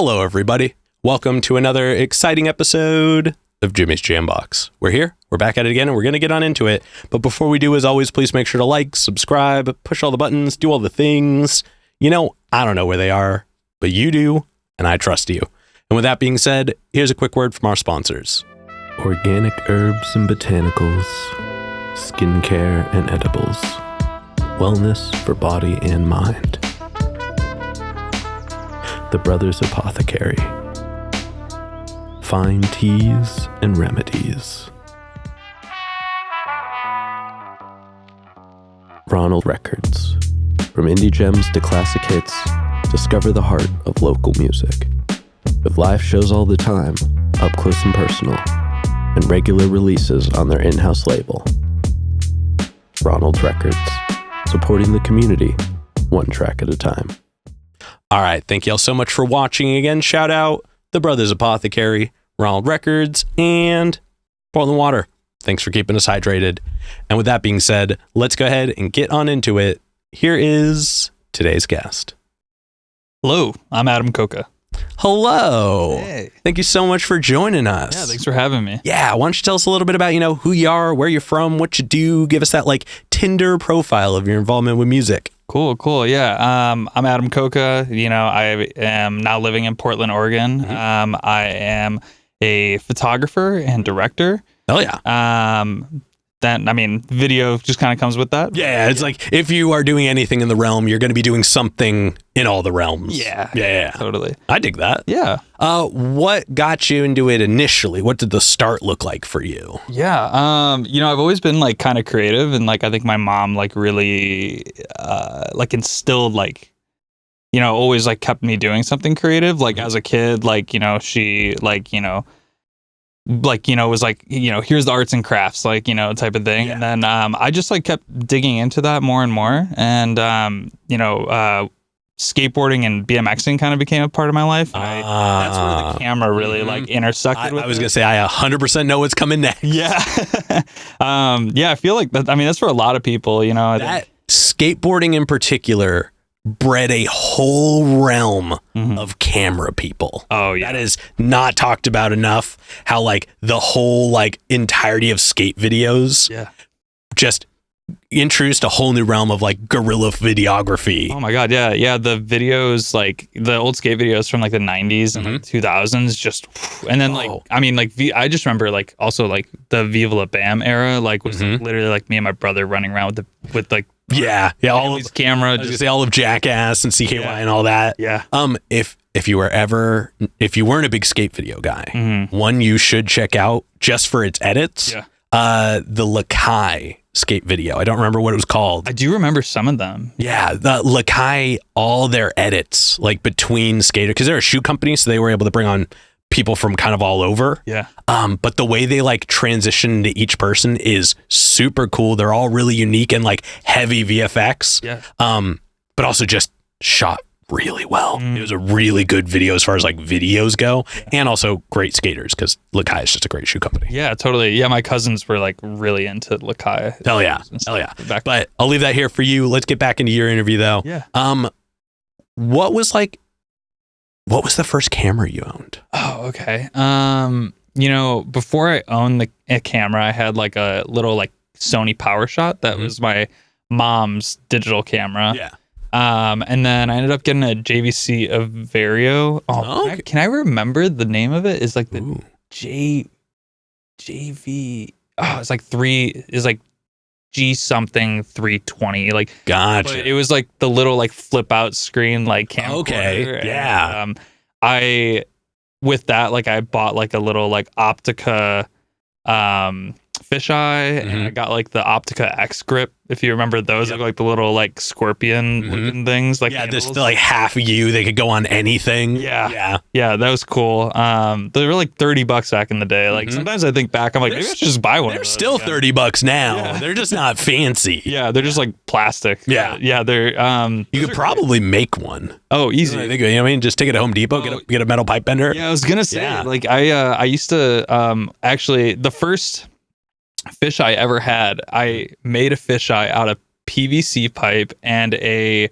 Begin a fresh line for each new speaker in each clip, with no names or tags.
Hello, everybody. Welcome to another exciting episode of Jimmy's Jambox. We're here. We're back at it again, and we're going to get on into it. But before we do, as always, please make sure to like, subscribe, push all the buttons, do all the things. You know, I don't know where they are, but you do, and I trust you. And with that being said, here's a quick word from our sponsors.
Organic herbs and botanicals, skincare and edibles, wellness for body and mind. The Brothers Apothecary. Fine teas and remedies. Ronald Records. From indie gems to classic hits, discover the heart of local music. With live shows all the time, up close and personal, and regular releases on their in-house label. Ronald Records. Supporting the community, one track at a time.
All right. Thank you all so much for watching again. Shout out The Brothers Apothecary, Ronald Records, and Portland Water. Thanks for keeping us hydrated. And with that being said, let's go ahead and get on into it. Here is today's guest.
Hello, I'm Adam Kocka.
Hello.
Hey.
Thank you so much for joining us.
Yeah, thanks for having me.
Yeah, why don't you tell us a little bit about, who you are, where you're from, what you do, give us that Tinder profile of your involvement with music.
Cool. Yeah. I'm Adam Kocka. I am now living in Portland, Oregon.
Mm-hmm.
I am a photographer and director.
Oh yeah.
Video just kind of comes with that.
Yeah, it's like if you are doing anything in the realm, you're going to be doing something in all the realms. Yeah.
Totally.
I dig that.
Yeah.
What got you into it initially? What did the start look like for you?
Yeah. I've always been kind of creative, and I think my mom really instilled always kept me doing something creative. As a kid, she was here's the arts and crafts, type of thing.
Yeah.
And then I just kept digging into that more and more. And, skateboarding and BMXing kind of became a part of my life. And that's where the camera really intersected with
I was going to say, I 100% know what's coming next.
Yeah. I feel like that. That's for a lot of people,
that skateboarding in particular bred a whole realm of camera people.
Oh yeah.
That is not talked about enough. How the whole entirety of skate videos just introduced a whole new realm of guerrilla videography.
Oh my god, yeah. The videos, the old skate videos from the 90s and 2000s, just, and then I just remember also the Viva La Bam era, was literally me and my brother running around with all of camera.
I was gonna say all of Jackass and CKY and all that.
Yeah.
If you weren't a big skate video guy, one you should check out just for its edits.
Yeah.
The Lakai skate video. I don't remember what it was called.
I do remember some of them.
Yeah, the Lakai, all their edits between skaters, because they're a shoe company, so they were able to bring on people from kind of all over.
Yeah.
But the way they transition to each person is super cool. They're all really unique and heavy VFX.
Yeah.
But also just shot really well. It was a really good video as far as videos go, and also great skaters, because Lakai is just a great shoe company.
Yeah, totally. Yeah, my cousins were really into Lakai.
Hell yeah. But I'll leave that here for you. Let's get back into your interview though.
Yeah.
What was the first camera you owned?
Oh, okay. Before I owned a camera, I had a little Sony PowerShot that was my mom's digital camera.
Yeah.
And then I ended up getting a JVC Vario. Oh, can I remember the name of it? It's the JV. Oh, it's G something 320.
Gotcha.
It was the little flip out screen camera.
Okay. Yeah.
And, I with that I bought a little Optica fisheye, and I got the Optica X grip, if you remember those. Yep. The little scorpion looking things.
Just half of you, they could go on anything.
Yeah, that was cool. They were $30 back in the day. Sometimes I think back, I'm maybe I should just buy one.
They're still $30 now. Yeah. They're just not fancy.
Yeah, they're just plastic.
Yeah,
they're
you could probably make one.
Oh, easy.
I think, just take it to Home Depot, get a metal pipe bender.
Yeah, I was gonna say, I used to actually, the first fish I ever had, I made a fisheye out of PVC pipe and a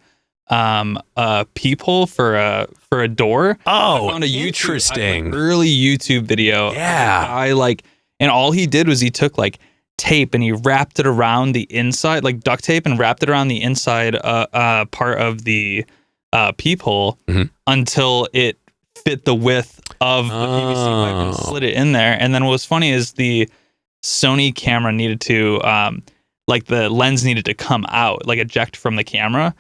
a peephole for a door.
Oh,
I found a
interesting.
Early YouTube video.
Yeah.
I like, and all he did was he took like tape and he wrapped it around the inside, like duct tape, and wrapped it around the inside part of the peephole until it fit the width of the PVC pipe and slid it in there. And then what was funny is the Sony camera needed to like the lens needed to come out, like eject from the camera,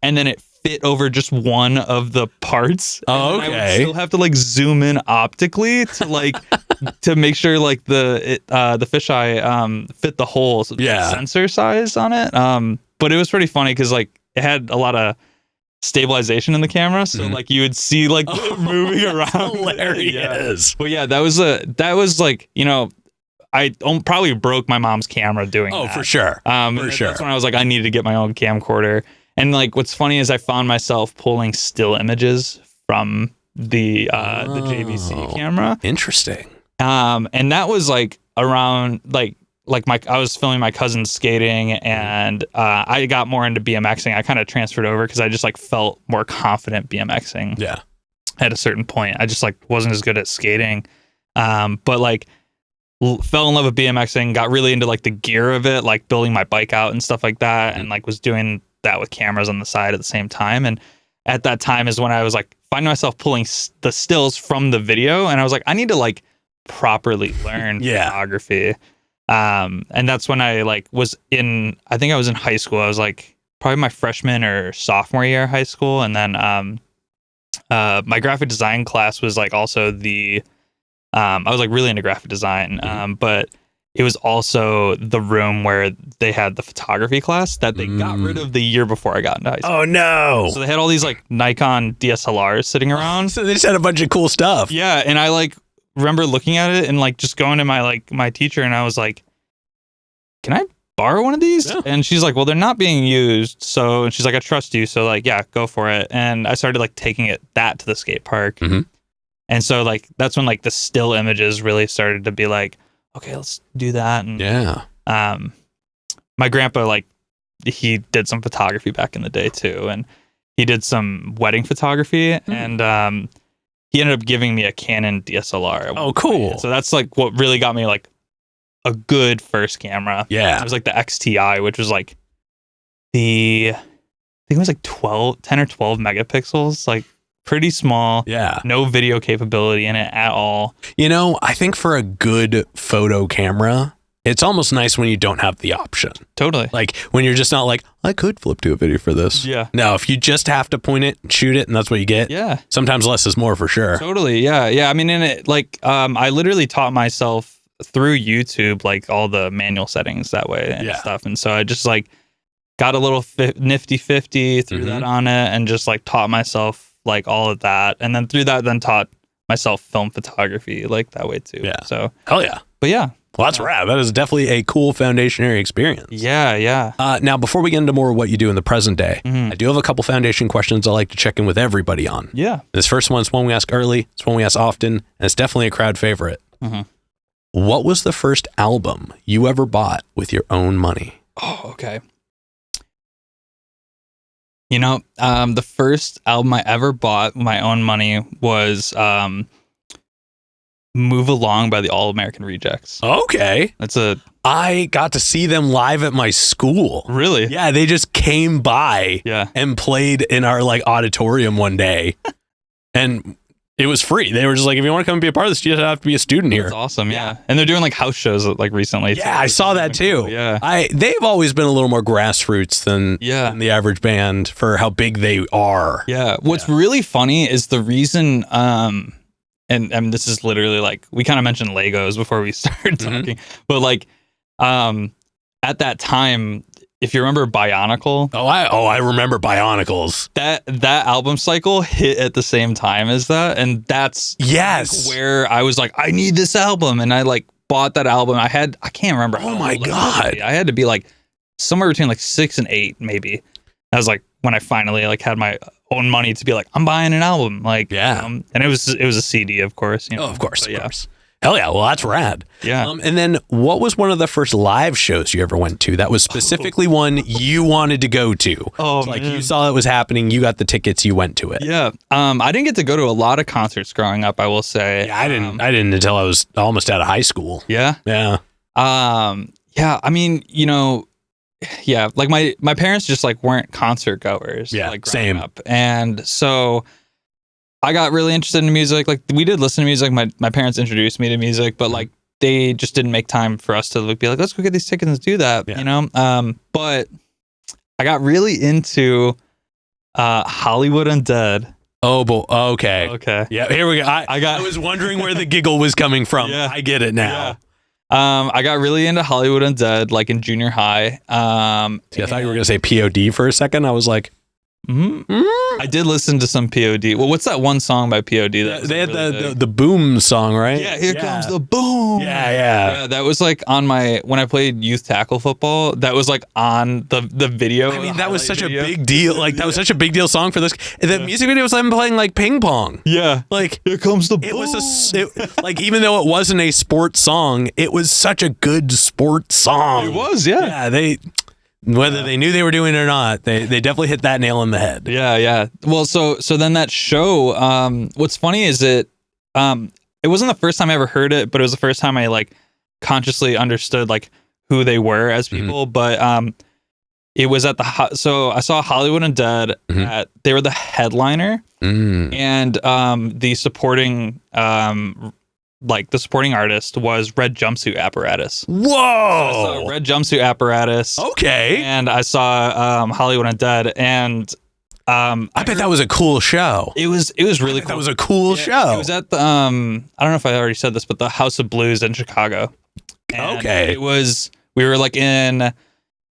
and then it fit over just one of the parts.
Oh,
okay. I would
okay.
still have to like zoom in optically to like to make sure like the fisheye fit the whole sensor size on it. But it was pretty funny because like it had a lot of stabilization in the camera, so like you would see like it moving around.
Hilarious.
But yeah, that was like, you know, I probably broke my mom's camera doing that.
Oh, for sure.
That's when I was like, I needed to get my own camcorder. And like, what's funny is I found myself pulling still images from the JVC camera.
Interesting.
And that was like around like I was filming my cousin skating, and I got more into BMXing. I kind of transferred over because I just like felt more confident BMXing.
Yeah.
At a certain point, I just like wasn't as good at skating, but like fell in love with BMXing. Got really into like the gear of it, like building my bike out and stuff like that, and like was doing that with cameras on the side at the same time. And at that time is when I was like finding myself pulling the stills from the video, and I was like, I need to like properly learn photography. And that's when I like I think I was in high school. I was like probably my freshman or sophomore year of high school. And then my graphic design class was like also I was like really into graphic design, but it was also the room where they had the photography class that they got rid of the year before I got into high school.
Oh no.
So they had all these like Nikon DSLRs sitting around.
So they just had a bunch of cool stuff.
Yeah. And I like remember looking at it and like just going to my teacher, and I was like, can I borrow one of these? Yeah. And she's like, well, they're not being used. So, and she's like, I trust you. So like, yeah, go for it. And I started like taking that to the skate park. And so like, that's when like the still images really started to be like, okay, let's do that. And my grandpa, like he did some photography back in the day too. And he did some wedding photography, and he ended up giving me a Canon DSLR.
Oh, cool.
So that's like what really got me like a good first camera.
Yeah.
It was like the XTI, which was like I think it was like 10 or 12 megapixels, like pretty small.
Yeah.
No video capability in it at all.
You know, I think for a good photo camera, it's almost nice when you don't have the option.
Totally.
Like when you're just not like, I could flip to a video for this.
Yeah.
No, if you just have to point it and shoot it and that's what you get.
Yeah.
Sometimes less is more for sure.
Totally. Yeah. Yeah. I mean, in it, like, I literally taught myself through YouTube, like all the manual settings that way and stuff. And so I just like got a little nifty 50, threw that on it, and just like taught myself like all of that. And then through that, then taught myself film photography like that way too.
Yeah.
So,
hell yeah.
But yeah.
Well, that's rad. That is definitely a cool foundationary experience.
Yeah, yeah.
Now, before we get into more of what you do in the present day, I do have a couple foundation questions I like to check in with everybody on.
Yeah.
This first one's one we ask early. It's one we ask often, and it's definitely a crowd favorite. What was the first album you ever bought with your own money?
Oh, okay. You know, the first album I ever bought with my own money was Move Along by the All American Rejects.
Okay. I got to see them live at my school.
Really?
Yeah, they just came by and played in our like auditorium one day. And it was free. They were just like, if you want to come and be a part of this, you just have to be a student here.
That's awesome. Yeah. And they're doing like house shows like recently.
Yeah, I saw that too.
Cool. Yeah. They've
always been a little more grassroots than the average band for how big they are.
Yeah. What's really funny is the reason, and this is literally like, we kind of mentioned Legos before we started talking, but like, at that time, if you remember Bionicle.
I remember Bionicles.
That album cycle hit at the same time as that. And that's like where I was like, I need this album. And I like bought that album. I can't remember.
Oh my God.
I had to be like somewhere between like 6 and 8, maybe. That was like when I finally like had my own money to be like, I'm buying an album. Like, and it was a CD, of course. You know?
Oh, of course. Hell yeah. Well, that's rad.
Yeah.
And then what was one of the first live shows you ever went to that was specifically one you wanted to go to?
Oh,
so, like you saw it was happening, you got the tickets, you went to it.
Yeah. I didn't get to go to a lot of concerts growing up, I will say.
Yeah, I didn't until I was almost out of high school.
Yeah.
Yeah.
Yeah. I mean, yeah, like my parents just like weren't concert goers.
Yeah,
like
same.
up. And so I got really interested in music. Like we did listen to music. My parents introduced me to music, but like they just didn't make time for us to be like, let's go get these tickets and do that, But I got really into Hollywood Undead.
Oh, okay.
Okay.
Yeah, here we go. I was wondering where the giggle was coming from.
Yeah.
I get it now.
Yeah. I got really into Hollywood Undead, like in junior high.
I thought you were going to say POD for a second. I was like,
I did listen to some POD. Well, what's that one song by POD?
They had the boom song, right?
Yeah, here comes the boom.
Yeah.
That was like on when I played youth tackle football. That was like on the video.
I mean, that was such a big deal. Like that was such a big deal song for this. The music video was them playing like ping pong.
Yeah,
like
here comes the boom.
It was like even though it wasn't a sports song, it was such a good sports song.
It was, yeah.
Yeah, whether they knew they were doing it or not, they definitely hit that nail on the head.
Yeah. Well, so then that show, what's funny is it wasn't the first time I ever heard it, but it was the first time I like consciously understood like who they were as people. But it was at so I saw Hollywood Undead they were the headliner and the supporting the supporting artist was Red Jumpsuit Apparatus.
Whoa!
So I saw Red Jumpsuit Apparatus.
Okay.
And I saw Hollywood Undead, and
I bet that was a cool show.
It was really cool.
That was a cool show.
It was at the I don't know if I already said this, but the House of Blues in Chicago. And
okay.
We were like in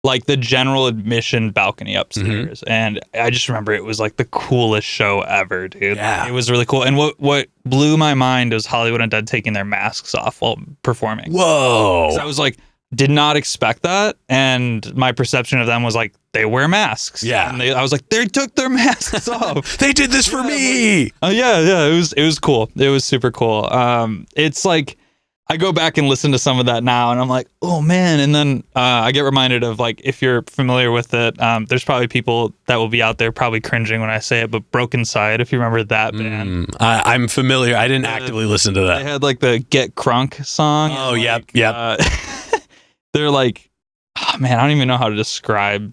like the general admission balcony upstairs. And I just remember it was like the coolest show ever, dude.
Yeah.
It was really cool. And what blew my mind was Hollywood Undead taking their masks off while performing.
Whoa.
So I was like, did not expect that. And my perception of them was like, they wear masks.
Yeah.
And I was like, they took their masks off.
They did this for me.
Oh yeah. It was cool. It was super cool. It's like, I go back and listen to some of that now and I'm like, oh man. And then I get reminded of like, if you're familiar with it, there's probably people that will be out there probably cringing when I say it, but Broken Side, if you remember that band.
I'm familiar. I didn't actively listen to that.
They had like the Get Crunk song.
Oh, yep.
They're like, oh man, I don't even know how to describe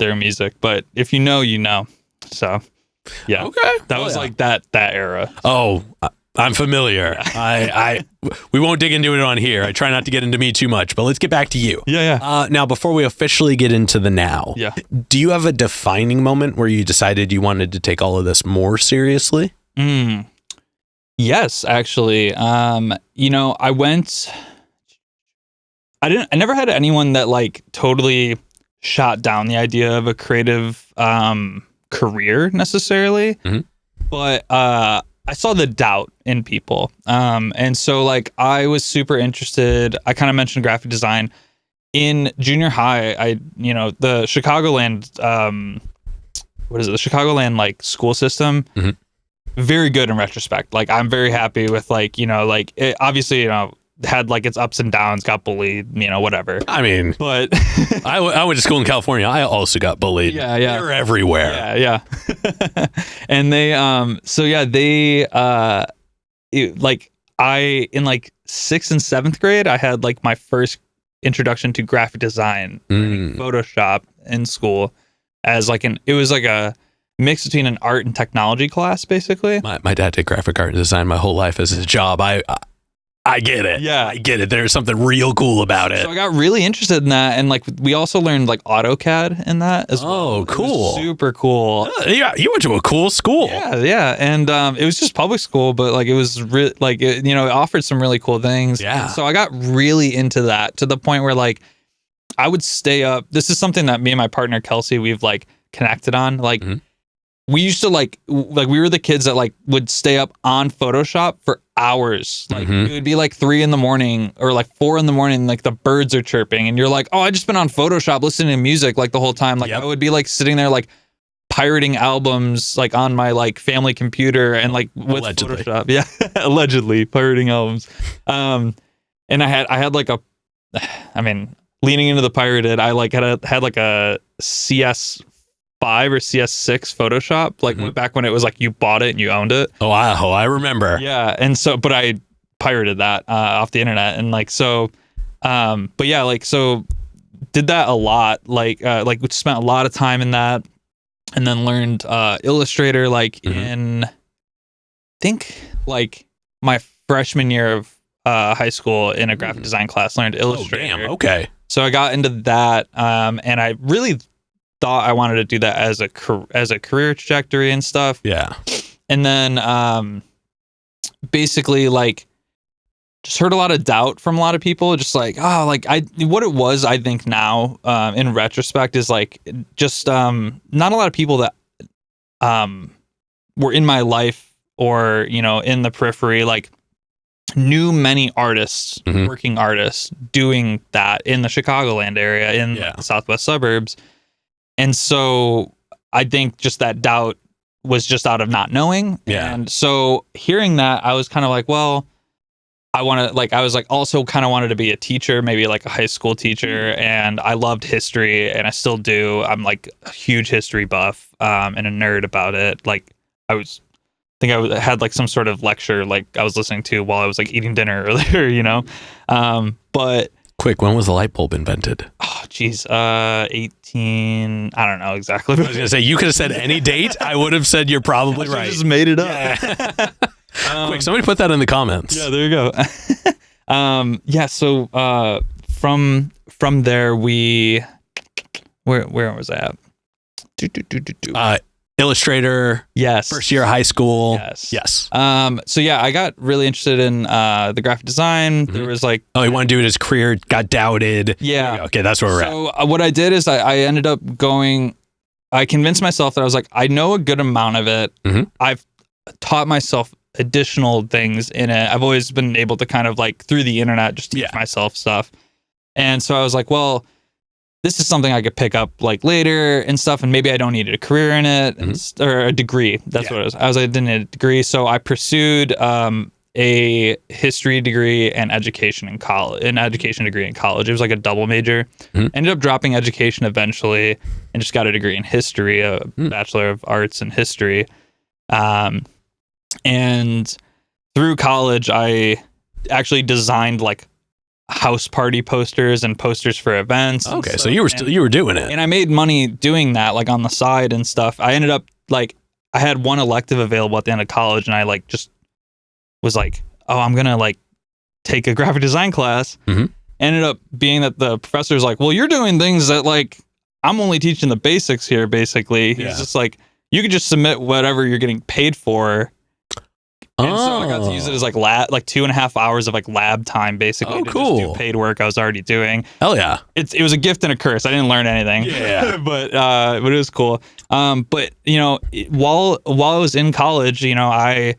their music, but if you know, you know. So yeah.
Okay.
That was like that era.
Oh, I'm familiar. We won't dig into it on here. I try not to get into me too much, but let's get back to you.
Yeah.
Now, before we officially get into the now, do you have a defining moment where you decided you wanted to take all of this more seriously?
Yes, actually. I never had anyone that like totally shot down the idea of a creative career necessarily, but I saw the doubt in people. And so like I was super interested. I kind of mentioned graphic design in junior high. The Chicagoland, the Chicagoland like school system, very good in retrospect. Like I'm very happy with like, it obviously, had like its ups and downs, got bullied, whatever.
I mean,
but
I went to school in California. I also got bullied. Yeah. They're everywhere.
Yeah. And they, in like 6th and 7th grade, I had like my first introduction to graphic design, Photoshop in school as like it was like a mix between an art and technology class, basically.
My dad did graphic art and design my whole life as his job. I get it.
Yeah.
I get it. There's something real cool about it.
So I got really interested in that. And like, we also learned like AutoCAD in that as well.
Oh, cool.
Super cool.
Yeah. You went to a cool school.
Yeah. And it was just public school, but like, it was it offered some really cool things.
Yeah.
And so I got really into that to the point where like, I would stay up. This is something that me and my partner, Kelsey, we've like connected on. Like, we used to like we were the kids that like would stay up on Photoshop for hours. Like it would be like 3 a.m. or like 4 a.m. Like the birds are chirping and you're like, oh, I just been on Photoshop listening to music like the whole time. Like I would be like sitting there like pirating albums like on my like family computer and like with
Allegedly.
Photoshop. Yeah, allegedly pirating albums. And I had like leaning into the pirated, I like had like a CS5 or CS6 Photoshop, like back when it was like you bought it and you owned it.
Oh, I remember.
Yeah, and so, but I pirated that off the internet, and like so, but yeah, like so, did that a lot. Like we spent a lot of time in that, and then learned Illustrator like in, I think like my freshman year of high school in a graphic design class, learned Illustrator.
Oh, damn. Okay.
So I got into that, and I really thought I wanted to do that as a career trajectory and stuff.
Yeah.
And then basically like just heard a lot of doubt from a lot of people, just like, oh, like what it was, I think now in retrospect is like just not a lot of people that were in my life or, you know, in the periphery, like knew many artists, working artists doing that in the Chicagoland area, in the southwest suburbs. And so I think just that doubt was just out of not knowing.
Yeah.
And so hearing that, I was kind of like, well, I was like also kind of wanted to be a teacher, maybe like a high school teacher. And I loved history, and I still do. I'm like a huge history buff and a nerd about it. Like I had like some sort of lecture like I was listening to while I was like eating dinner earlier, you know? But
quick, when was the light bulb invented?
Oh, geez. 18, I don't know exactly.
I was going to say, you could have said any date. I would have said you're probably right.
Just made it up.
Yeah. Quick, somebody put that in the comments.
Yeah, there you go. Yeah, so from there, where was I at?
Illustrator.
Yes.
First year of high school.
Yes. So yeah, I got really interested in the graphic design. There was like,
oh, he wanted to do it as career, got doubted.
Yeah.
Okay, that's where we're at.
So what I did is I ended up going. I convinced myself that I was like, I know a good amount of it. I've taught myself additional things in it. I've always been able to kind of like through the internet just teach myself stuff. And so I was like, well, this is something I could pick up like later and stuff, and maybe I don't need a career in it or a degree. That's what it was. I didn't need a degree, so I pursued a history degree and education in college. An education degree in college. It was like a double major. Ended up dropping education eventually, and just got a degree in history, a Bachelor of Arts in History. And through college, I actually designed like house party posters and posters for events.
Okay, so you were doing it.
And I made money doing that, like on the side and stuff. I ended up like, I had one elective available at the end of college, and I like just was like, oh, I'm gonna like take a graphic design class. Ended up being that the professor's like, well, you're doing things that like, I'm only teaching the basics here, basically. He's just like, you could just submit whatever you're getting paid for. And so I got to use it as like 2.5 hours of like lab time, basically. To just do paid work I was already doing.
Hell yeah.
It was a gift and a curse. I didn't learn anything.
Yeah.
but it was cool. But you know, while I was in college, you know, I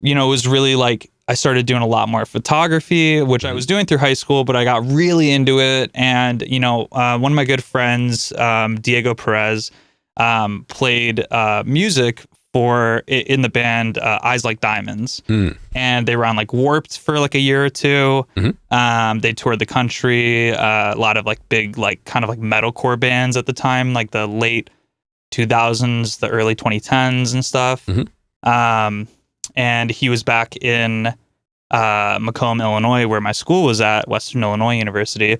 was really like, I started doing a lot more photography, which I was doing through high school, but I got really into it. And, you know, one of my good friends, Diego Perez, played music in the band Eyes Like Diamonds, and they were on like Warped for like a year or two. They toured the country, a lot of like big like kind of like metalcore bands at the time, like the late 2000s, the early 2010s and stuff. And he was back in Macomb, Illinois, where my school was at, Western Illinois University,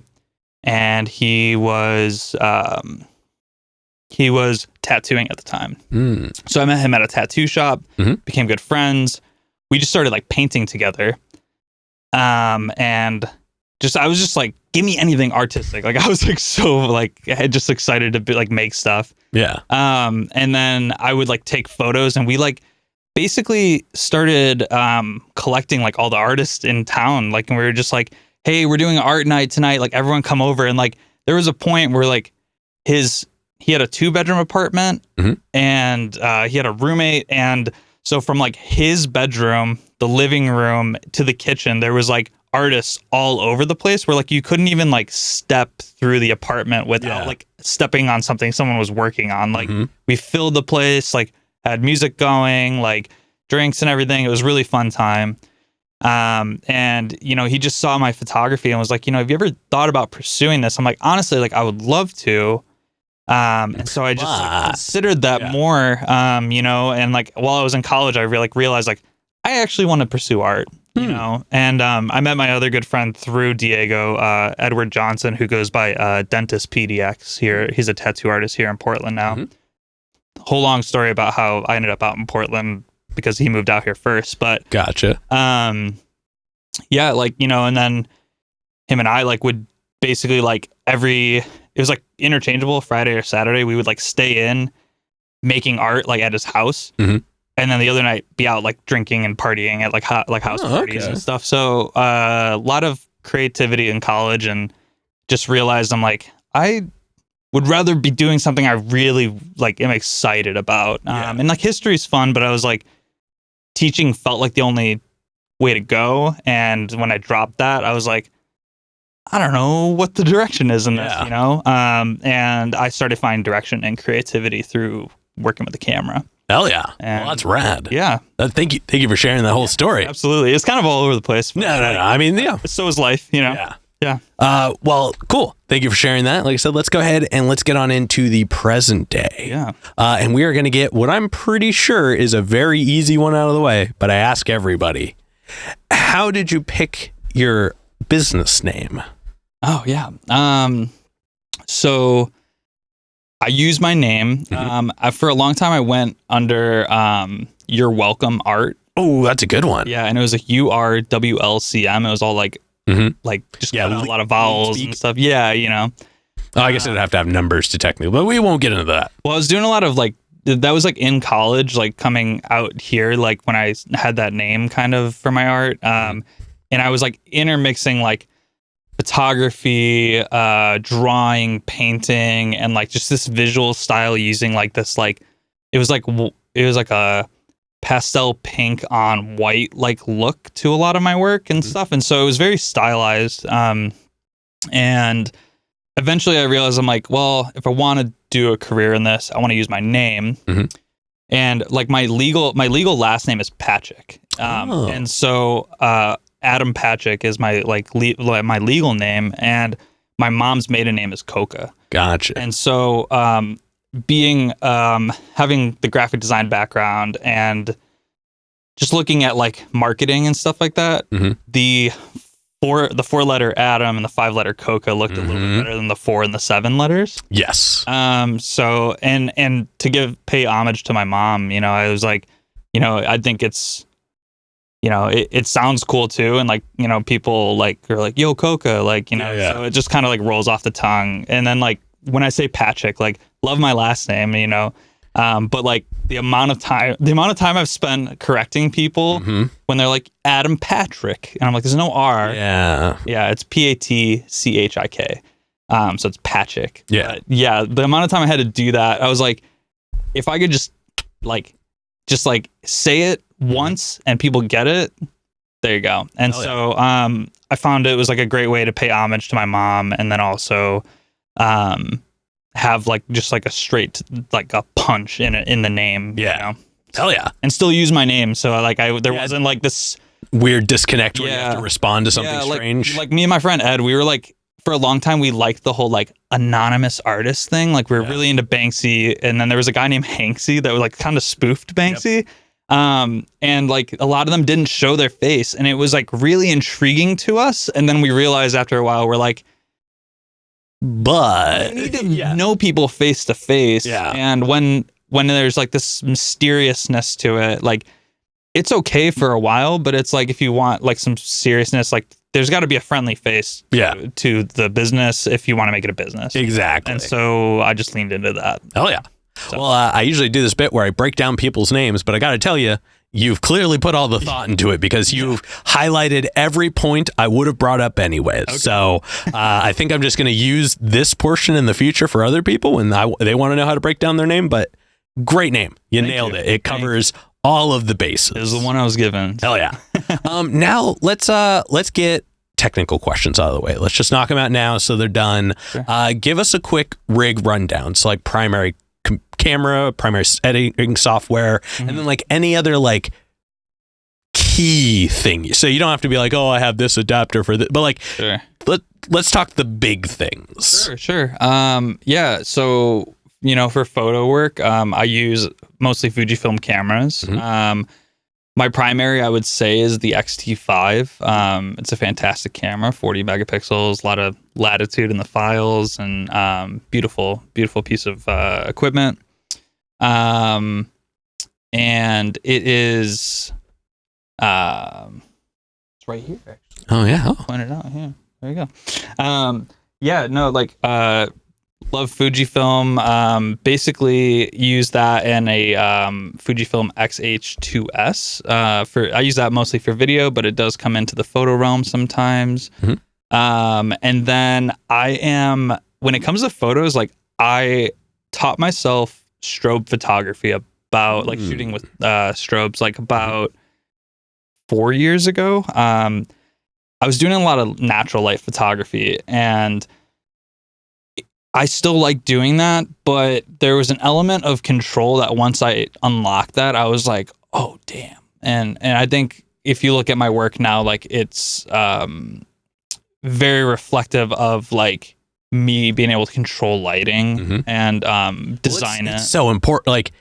and he was tattooing at the time. So I met him at a tattoo shop, became good friends. We just started like painting together. And I was just like, give me anything artistic. Like I was like, so like, just excited to be like, make stuff.
Yeah.
And then I would like take photos, and we like basically started collecting like all the artists in town. Like, and we were just like, hey, we're doing an art night tonight. Like everyone come over. And like, there was a point where like he had a 2-bedroom apartment, and he had a roommate. And so from like his bedroom, the living room to the kitchen, there was like artists all over the place where like you couldn't even like step through the apartment without like stepping on something someone was working on. Like we filled the place, like had music going, like drinks and everything. It was a really fun time. And you know, he just saw my photography and was like, you know, have you ever thought about pursuing this? I'm like, honestly, like I would love to. And so I just like, considered that more, you know, and like while I was in college, I realized like I actually want to pursue art, you know, and I met my other good friend through Diego, Edward Johnson, who goes by Dentist PDX here. He's a tattoo artist here in Portland now. Whole long story about how I ended up out in Portland because he moved out here first. But
gotcha.
Yeah, like, you know, and then him and I like would basically like it was like interchangeable Friday or Saturday. We would like stay in making art like at his house. And then the other night be out like drinking and partying at like house parties and stuff. So a lot of creativity in college, and just realized I'm like, I would rather be doing something I really like am excited about. And like history is fun, but I was like, teaching felt like the only way to go. And when I dropped that, I was like, I don't know what the direction is in this, you know? And I started finding direction and creativity through working with the camera.
Hell yeah.
And
well, that's rad.
Yeah.
Thank you for sharing that whole story.
Absolutely. It's kind of all over the place.
No. I mean, yeah.
So is life, you know? Yeah.
Well, cool. Thank you for sharing that. Like I said, let's go ahead and let's get on into the present day.
Yeah.
And we are going to get what I'm pretty sure is a very easy one out of the way, but I ask everybody, how did you pick your business name?
Oh, yeah. So I use my name. For a long time, I went under You're Welcome Art.
Oh, that's a good one.
Yeah, and it was like URWLCM. It was all like, just a lot of vowels and stuff. Yeah, you know.
Oh, I guess it'd have to have numbers to technically, but we won't get into that.
Well, I was doing a lot of like, that was like in college, like coming out here, like when I had that name kind of for my art. And I was like intermixing like photography, drawing, painting, and like just this visual style using like this, like, it was like a pastel pink on white, like look to a lot of my work and stuff. And so it was very stylized. And eventually I realized I'm like, well, if I want to do a career in this, I want to use my name. And like my legal last name is Patrick. And so, Adam Patrick is my like my legal name, and my mom's maiden name is Kocka.
Gotcha.
And so, being having the graphic design background and just looking at like marketing and stuff like that, the 4-letter Adam and the 5-letter Kocka looked a little bit better than the 4 and the 7 letters.
Yes.
So and to pay homage to my mom, you know, I was like, you know, I think it's, you know, it sounds cool too, and like, you know, people like are like, yo, Kocka, like, you know, so it just kind of like rolls off the tongue. And then like when I say Patrick, like, love my last name, you know, but like the amount of time I've spent correcting people when they're like Adam Patrick, and I'm like, there's no R. Yeah, it's PATCHIK. So it's Patrick. But yeah, the amount of time I had to do that, I was like, if I could just say it once and people get it, there you go. And I found it was like a great way to pay homage to my mom, and then also have like just like a straight like a punch in the name. You know?
Hell yeah.
And still use my name, so like there wasn't like this
weird disconnect where you have to respond to something strange.
Like me and my friend Ed, we were like, for a long time we liked the whole like anonymous artist thing. Like we were really into Banksy, and then there was a guy named Hanksy that was like kind of spoofed Banksy. And like a lot of them didn't show their face, and it was like really intriguing to us. And then we realized after a while, we're like, but you need to know people face to face. And when there's like this mysteriousness to it, like it's okay for a while, but it's like if you want like some seriousness, like there's got to be a friendly face to the business if you want to make it a business.
Exactly.
And so I just leaned into that.
Hell yeah. So. Well, I usually do this bit where I break down people's names, but I got to tell you, you've clearly put all the thought into it, because you've highlighted every point I would have brought up anyways. Okay. So I think I'm just going to use this portion in the future for other people when they want to know how to break down their name. But great name. You nailed it. It covers all of the bases.
It was the one I was given.
Hell yeah. Now let's get technical questions out of the way. Let's just knock them out now so they're done.
Sure.
Give us a quick rig rundown. So like primary camera, primary editing software, and then like any other like key thing. So you don't have to be like, oh, I have this adapter for this, but like,
Sure.
let's talk the big things.
Sure. Yeah. So, for photo work, I use mostly Fujifilm cameras. My primary, I would say, is the X-T5. It's a fantastic camera, 40 megapixels, a lot of latitude in the files, and beautiful piece of equipment. And it is, it's right here. Actually.
Oh yeah.
Point it out here. There you go. Love Fujifilm. Basically use that in a Fujifilm X-H2S. I use that mostly for video, but it does come into the photo realm sometimes. And then when it comes to photos, like I taught myself strobe photography about like shooting with strobes like about 4 years ago. I was doing a lot of natural light photography, and I still like doing that, but there was an element of control that once I unlocked that, I was like, oh, damn. And I think if you look at my work now, like it's very reflective of like me being able to control lighting and design it.
It's so important. Like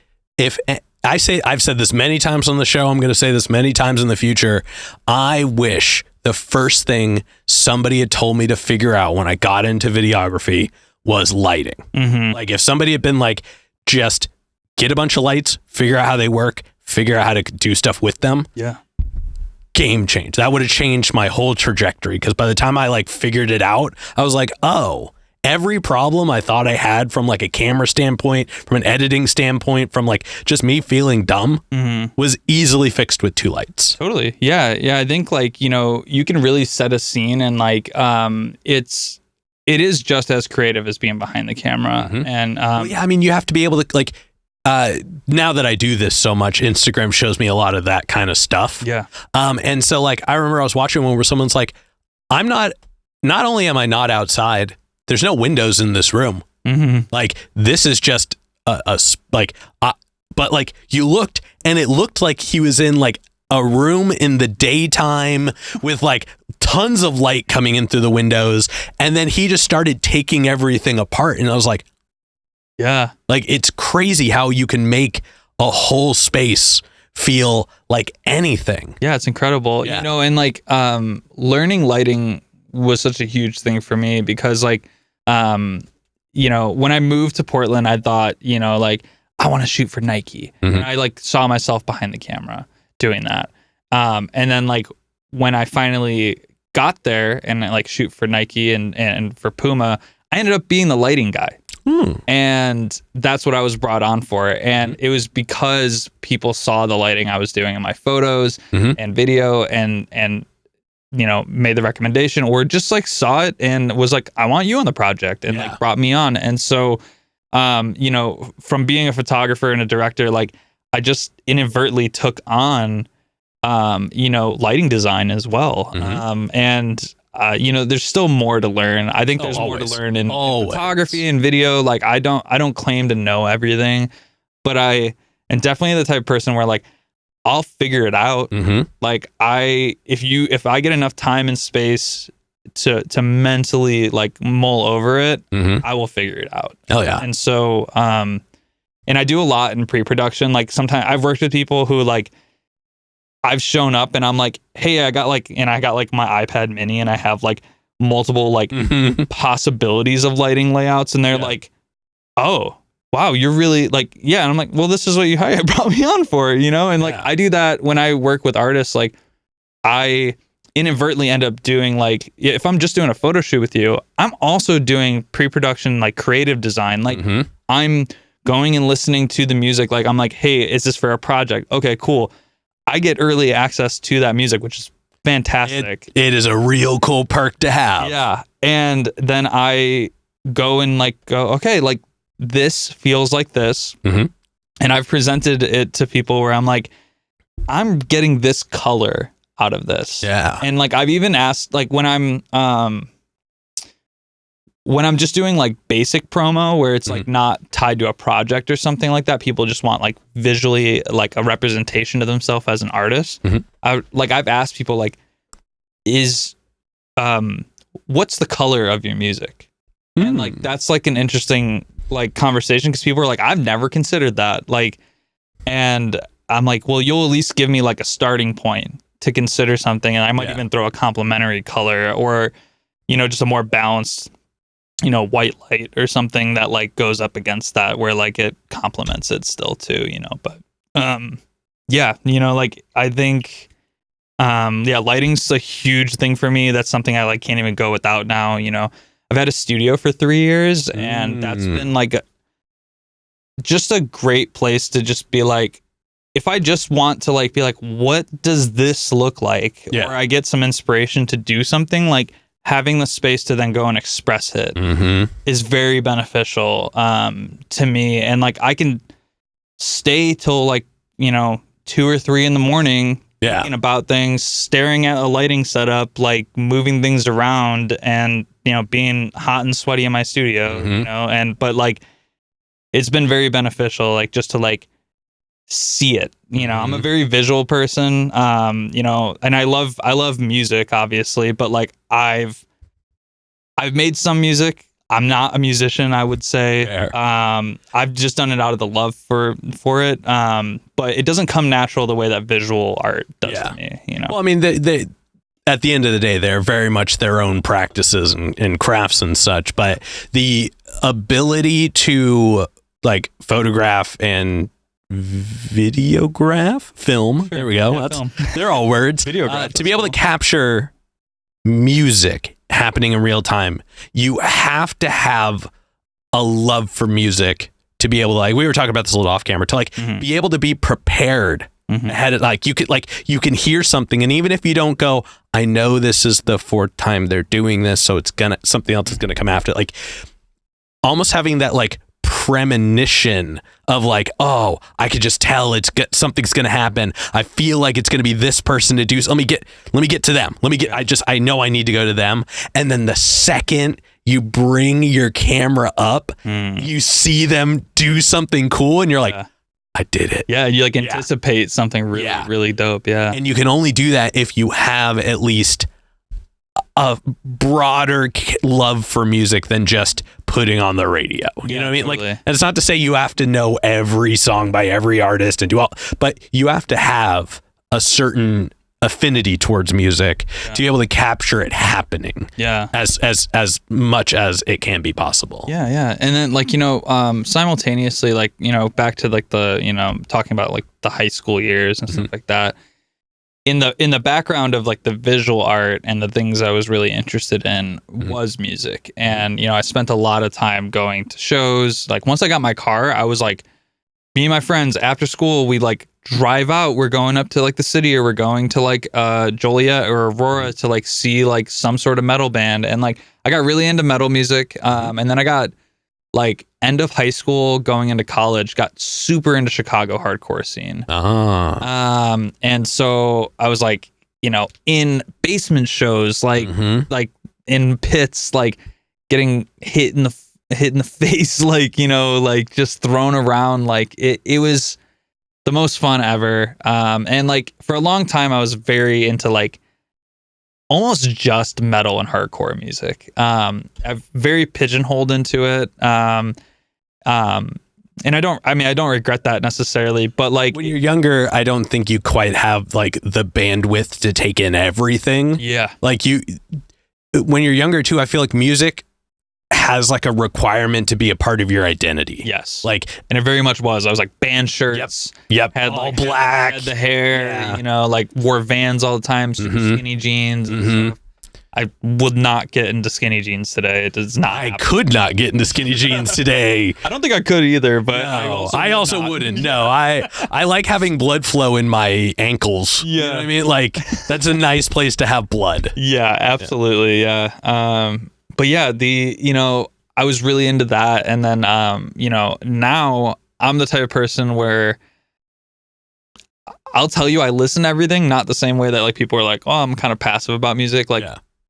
I've said this many times on the show, I'm going to say this many times in the future. I wish the first thing somebody had told me to figure out when I got into videography was lighting. Like if somebody had been like, just get a bunch of lights, figure out how they work, figure out how to do stuff with them.
Yeah.
Game change. That would have changed my whole trajectory. Because by the time I like figured it out, I was like, oh, every problem I thought I had from like a camera standpoint, from an editing standpoint, from like just me feeling dumb was easily fixed with 2 lights.
Totally. Yeah. I think like, you can really set a scene, and like, it is just as creative as being behind the camera. And
yeah, I mean, you have to be able to like, now that I do this so much, Instagram shows me a lot of that kind of stuff.
Yeah.
And so like, I remember I was watching one where someone's like, not only am I not outside, there's no windows in this room. Like this is just but like you looked and it looked like he was in like a room in the daytime with like tons of light coming in through the windows. And then he just started taking everything apart. And I was like,
yeah,
like it's crazy how you can make a whole space feel like anything.
Yeah, it's incredible.
Yeah.
And like learning lighting was such a huge thing for me because like, when I moved to Portland, I thought, like I want to shoot for Nike. And I like saw myself behind the camera doing that. And then like when I finally got there and like shoot for Nike and for Puma, I ended up being the lighting guy. And that's what I was brought on for. And it was because people saw the lighting I was doing in my photos and video and made the recommendation or just like saw it and was like, I want you on the project, and like brought me on. And so, from being a photographer and a director, like I just inadvertently took on, lighting design as well. There's still more to learn. I think there's more to learn in photography and video. Like I don't claim to know everything, but I am definitely the type of person where like, I'll figure it out. Like if I get enough time and space to mentally like mull over it, I will figure it out.
Oh yeah.
And so, and I do a lot in pre-production. Like sometimes I've worked with people who like, I've shown up and I'm like, hey, I got like my iPad mini and I have like multiple like possibilities of lighting layouts. And they're like, oh, wow, you're really like, yeah. And I'm like, well, this is what you brought me on for, And like, I do that when I work with artists. Like I inadvertently end up doing like, if I'm just doing a photo shoot with you, I'm also doing pre-production, like creative design. Like I'm going and listening to the music. Like I'm like, hey, is this for a project? Okay, cool. I get early access to that music, which is fantastic.
It is a real cool perk to have.
Yeah. And then I go, okay, like this feels like this. And I've presented it to people where I'm like, I'm getting this color out of this.
Yeah.
And like I've even asked, like when I'm just doing like basic promo where it's like not tied to a project or something like that, people just want like visually like a representation of themselves as an artist. I've asked people like, what's the color of your music? And like that's like an interesting like conversation, because people are like, I've never considered that. Like, and I'm like, well, you'll at least give me like a starting point to consider something, and I might even throw a complementary color, or just a more balanced white light or something that like goes up against that, where like it complements it still too, but like I think lighting's a huge thing for me. That's something I like can't even go without now. I've had a studio for 3 years, and that's been like just a great place to just be like, if I just want to like be like, what does this look like? Or I get some inspiration to do something, like having the space to then go and express it is very beneficial to me. And like I can stay till like 2 or 3 in the morning thinking about things, staring at a lighting setup, like moving things around, and being hot and sweaty in my studio, but like it's been very beneficial, like just to like see it. I'm a very visual person, and I love music, obviously, but like I've made some music. I'm not a musician, I would say. I've just done it out of the love for it, but it doesn't come natural the way that visual art does to me.
Well, I mean, they at the end of the day, they're very much their own practices and crafts and such, but the ability to like photograph and videograph, film. There we go. They're all words. To be able to capture music happening in real time, you have to have a love for music to be able to, like, we were talking about this a little off camera, to like be able to be prepared ahead of, like, you can hear something, and even if you don't go, I know this is the 4th time they're doing this, so it's something else is gonna come after it, like almost having that like premonition of like, oh, I could just tell something's gonna happen. I feel like it's gonna be this person to do. So let me get to them. I know I need to go to them. And then the second you bring your camera up, you see them do something cool, and you're like, I did it.
Yeah, you like anticipate something really, really dope. Yeah.
And you can only do that if you have at least a broader love for music than just putting on the radio. You know what I mean? Totally. Like, and it's not to say you have to know every song by every artist and do all, but you have to have a certain affinity towards music to be able to capture it happening. As much as it can be possible.
And then like, simultaneously, like, back to like the, talking about like the high school years and stuff like that. In the background of like the visual art and the things I was really interested in was music. And, I spent a lot of time going to shows. Like once I got my car, I was like, me and my friends after school, we like drive out. We're going up to like the city, or we're going to like Joliet or Aurora to like see like some sort of metal band. And like I got really into metal music. And then I got like end of high school going into college, got super into Chicago hardcore scene. And so I was like, in basement shows, like like in pits, like getting hit in the face, like, like just thrown around. Like it was the most fun ever. And like for a long time I was very into like almost just metal and hardcore music. I'm very pigeonholed into it. And I don't regret that necessarily, but like
when you're younger, I don't think you quite have like the bandwidth to take in everything. Like when you're younger too, I feel like music has like a requirement to be a part of your identity. Like,
and it very much was. I was like band shirts. Had
all
like,
black.
Had the hair. Like wore Vans all the time. Super skinny jeans. And stuff. I would not get into skinny jeans today. It does not.
I could not get into skinny jeans today.
I don't think I could either, but
no, I also wouldn't. No, I like having blood flow in my ankles. You know what I mean? Like that's a nice place to have blood.
Absolutely. But yeah, I was really into that. And then, now I'm the type of person where I'll tell you, I listen to everything, not the same way that like people are like, oh, I'm kind of passive about music. Like,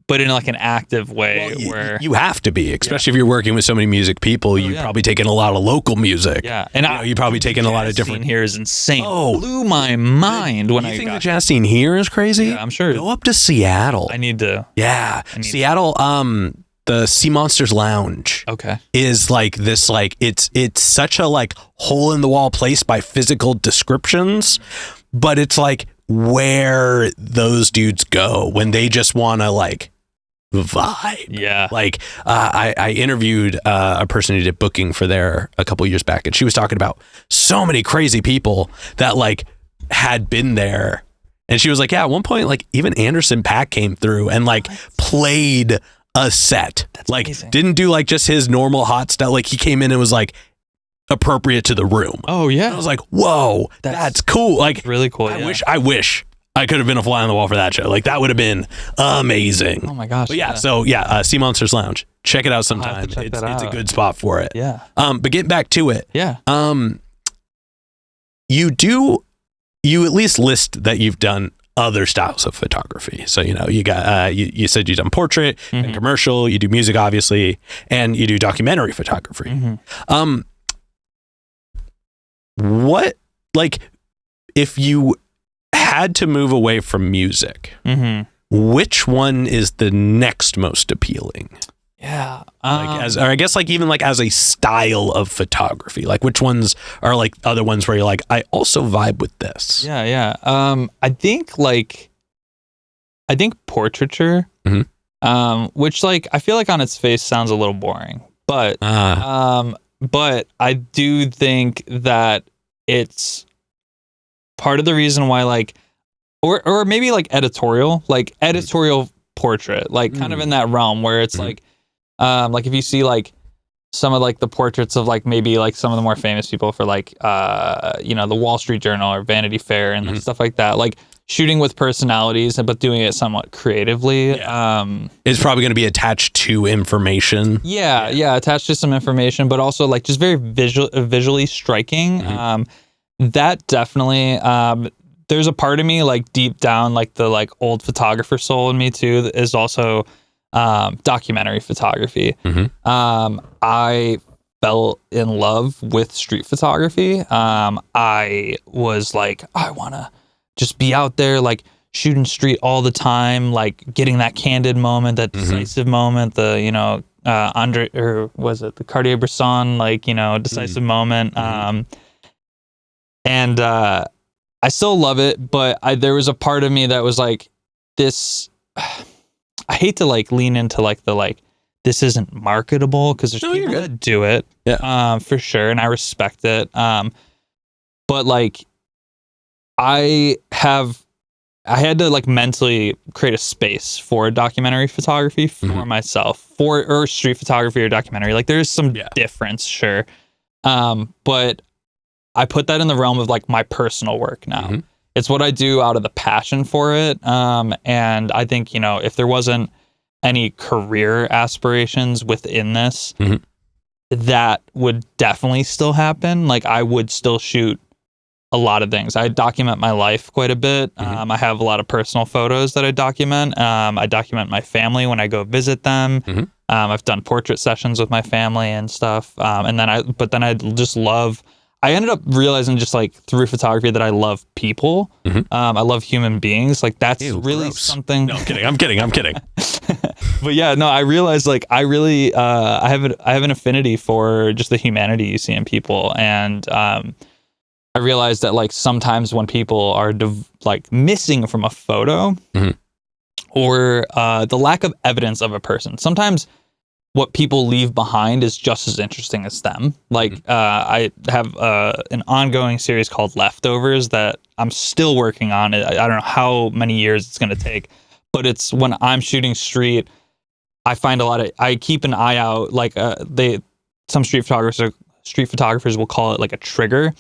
but in like an active way where
you have to be, especially if you're working with so many music people. You probably take in a lot of local music.
Yeah, and
you probably take in a lot of different.
Scene here is insane. Oh, blew my mind when I
think the jazz scene here is crazy.
Yeah, I'm sure.
Go up to Seattle.
I need to.
Yeah, Seattle. The Sea Monsters Lounge.
Okay.
Is like this. Like it's such a like hole in the wall place by physical descriptions, but it's like where those dudes go when they just want to like vibe.
Yeah.
Like I interviewed a person who did booking for there a couple years back, and she was talking about so many crazy people that like had been there, and she was like, yeah, at one point like even Anderson .Paak came through and like played a set. That's like amazing. Didn't do like just his normal hot stuff. Like he came in and was like appropriate to the room.
Oh yeah.
And I was like, whoa, that's cool. Like
really cool.
I wish I could have been a fly on the wall for that show. Like that would have been amazing.
Oh my gosh.
But so Sea Monsters Lounge. Check it out sometime. It's a good spot for it.
Yeah.
But getting back to it.
Yeah.
You at least list that you've done other styles of photography. So, you got, you said you've done portrait and commercial, you do music, obviously, and you do documentary photography. What, like, if you had to move away from music, which one is the next most appealing?
Yeah.
Or I guess like even like as a style of photography, like which ones are like other ones where you're like, I also vibe with this.
Yeah. I think portraiture, which like I feel like on its face sounds a little boring, but I do think that it's part of the reason why like, or maybe like editorial portrait, like kind of in that realm where it's like if you see like some of like the portraits of like maybe like some of the more famous people for like the Wall Street Journal or Vanity Fair and like stuff like that, like shooting with personalities but doing it somewhat creatively.
It's probably going to be attached to information.
Attached to some information, but also like just very visually striking. That definitely there's a part of me like deep down, like the like old photographer soul in me too, that is also documentary photography. I fell in love with street photography. I was like, I want to just be out there like shooting street all the time, like getting that candid moment, that decisive moment, the the Cartier-Bresson decisive moment. And I still love it, but there was a part of me that was like, this, I hate to like lean into like the like, this isn't marketable, because there's people that do it, for sure, and I respect it. But like, I had to like mentally create a space for documentary photography for myself, or street photography or documentary. Like there's some difference, sure. But I put that in the realm of like my personal work now. It's what I do out of the passion for it. And I think, if there wasn't any career aspirations within this, that would definitely still happen. Like I would still shoot a lot of things. I document my life quite a bit. I have a lot of personal photos that I document. I document my family when I go visit them. I've done portrait sessions with my family and stuff. And then I just love, I ended up realizing just like through photography that I love people. I love human beings. Like that's really gross. Something.
No, I'm kidding.
But yeah, no, I realized like I really, I have an affinity for just the humanity you see in people. And, I realized that like sometimes when people are like missing from a photo or the lack of evidence of a person, sometimes what people leave behind is just as interesting as them. Like I have an ongoing series called Leftovers that I'm still working on. I don't know how many years it's going to take, but it's when I'm shooting street, I find I keep an eye out, like some street photographers will call it like a trigger.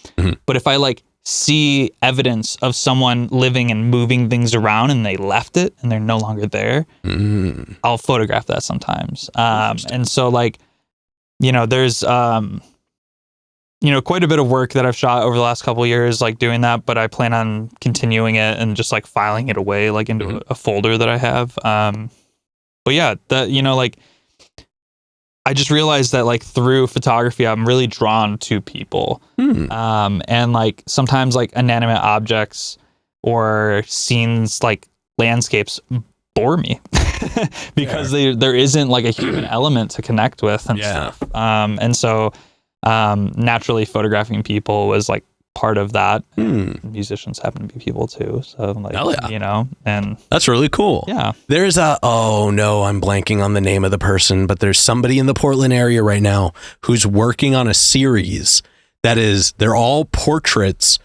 But if I like see evidence of someone living and moving things around and they left it and they're no longer there, I'll photograph that sometimes. And so like, there's quite a bit of work that I've shot over the last couple of years, like doing that, but I plan on continuing it and just like filing it away like into a folder that I have. But yeah, that, like I just realized that like through photography, I'm really drawn to people. And like sometimes like inanimate objects or scenes like landscapes bore me because there isn't like a human element to connect with and stuff. And so naturally photographing people was like part of that. Musicians happen to be people too, so like and
that's really cool. There's oh no, I'm blanking on the name of the person, but there's somebody in the Portland area right now who's working on a series they're all portraits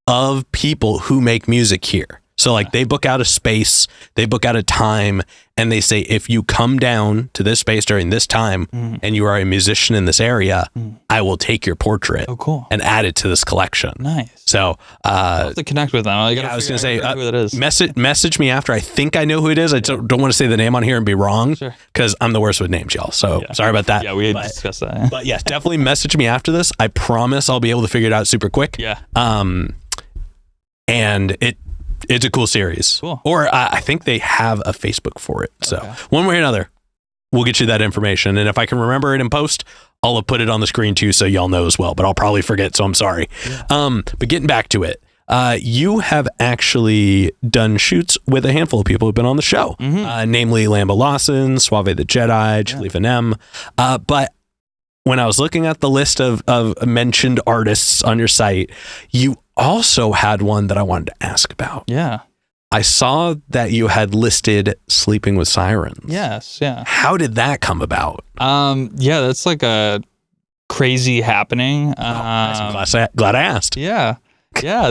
of people who make music here. So like they book out a space, they book out a time, and they say, if you come down to this space during this time and you are a musician in this area, I will take your portrait and add it to this collection.
Nice.
So
I'll have to connect with them.
I was going to say, who that is. Message me after. I think I know who it is. I don't want to say the name on here and be wrong because I'm the worst with names, y'all. So sorry about that.
Yeah, we discussed that.
But yeah, definitely message me after this. I promise I'll be able to figure it out super quick.
Yeah.
And it's a cool series.
Cool.
Or I think they have a Facebook for it. So one way or another, we'll get you that information. And if I can remember it in post, I'll put it on the screen too, so y'all know as well. But I'll probably forget, so I'm sorry. But getting back to it, you have actually done shoots with a handful of people who've been on the show, namely Lambo Lawson, Suave the Jedi, Jalifa M. But when I was looking at the list of mentioned artists on your site, you also had one that I wanted to ask about.
Yeah.
I saw that you had listed Sleeping with Sirens.
Yes, yeah.
How did that come about?
Yeah, that's like a crazy happening.
Nice. I'm glad I asked.
Yeah. Yeah.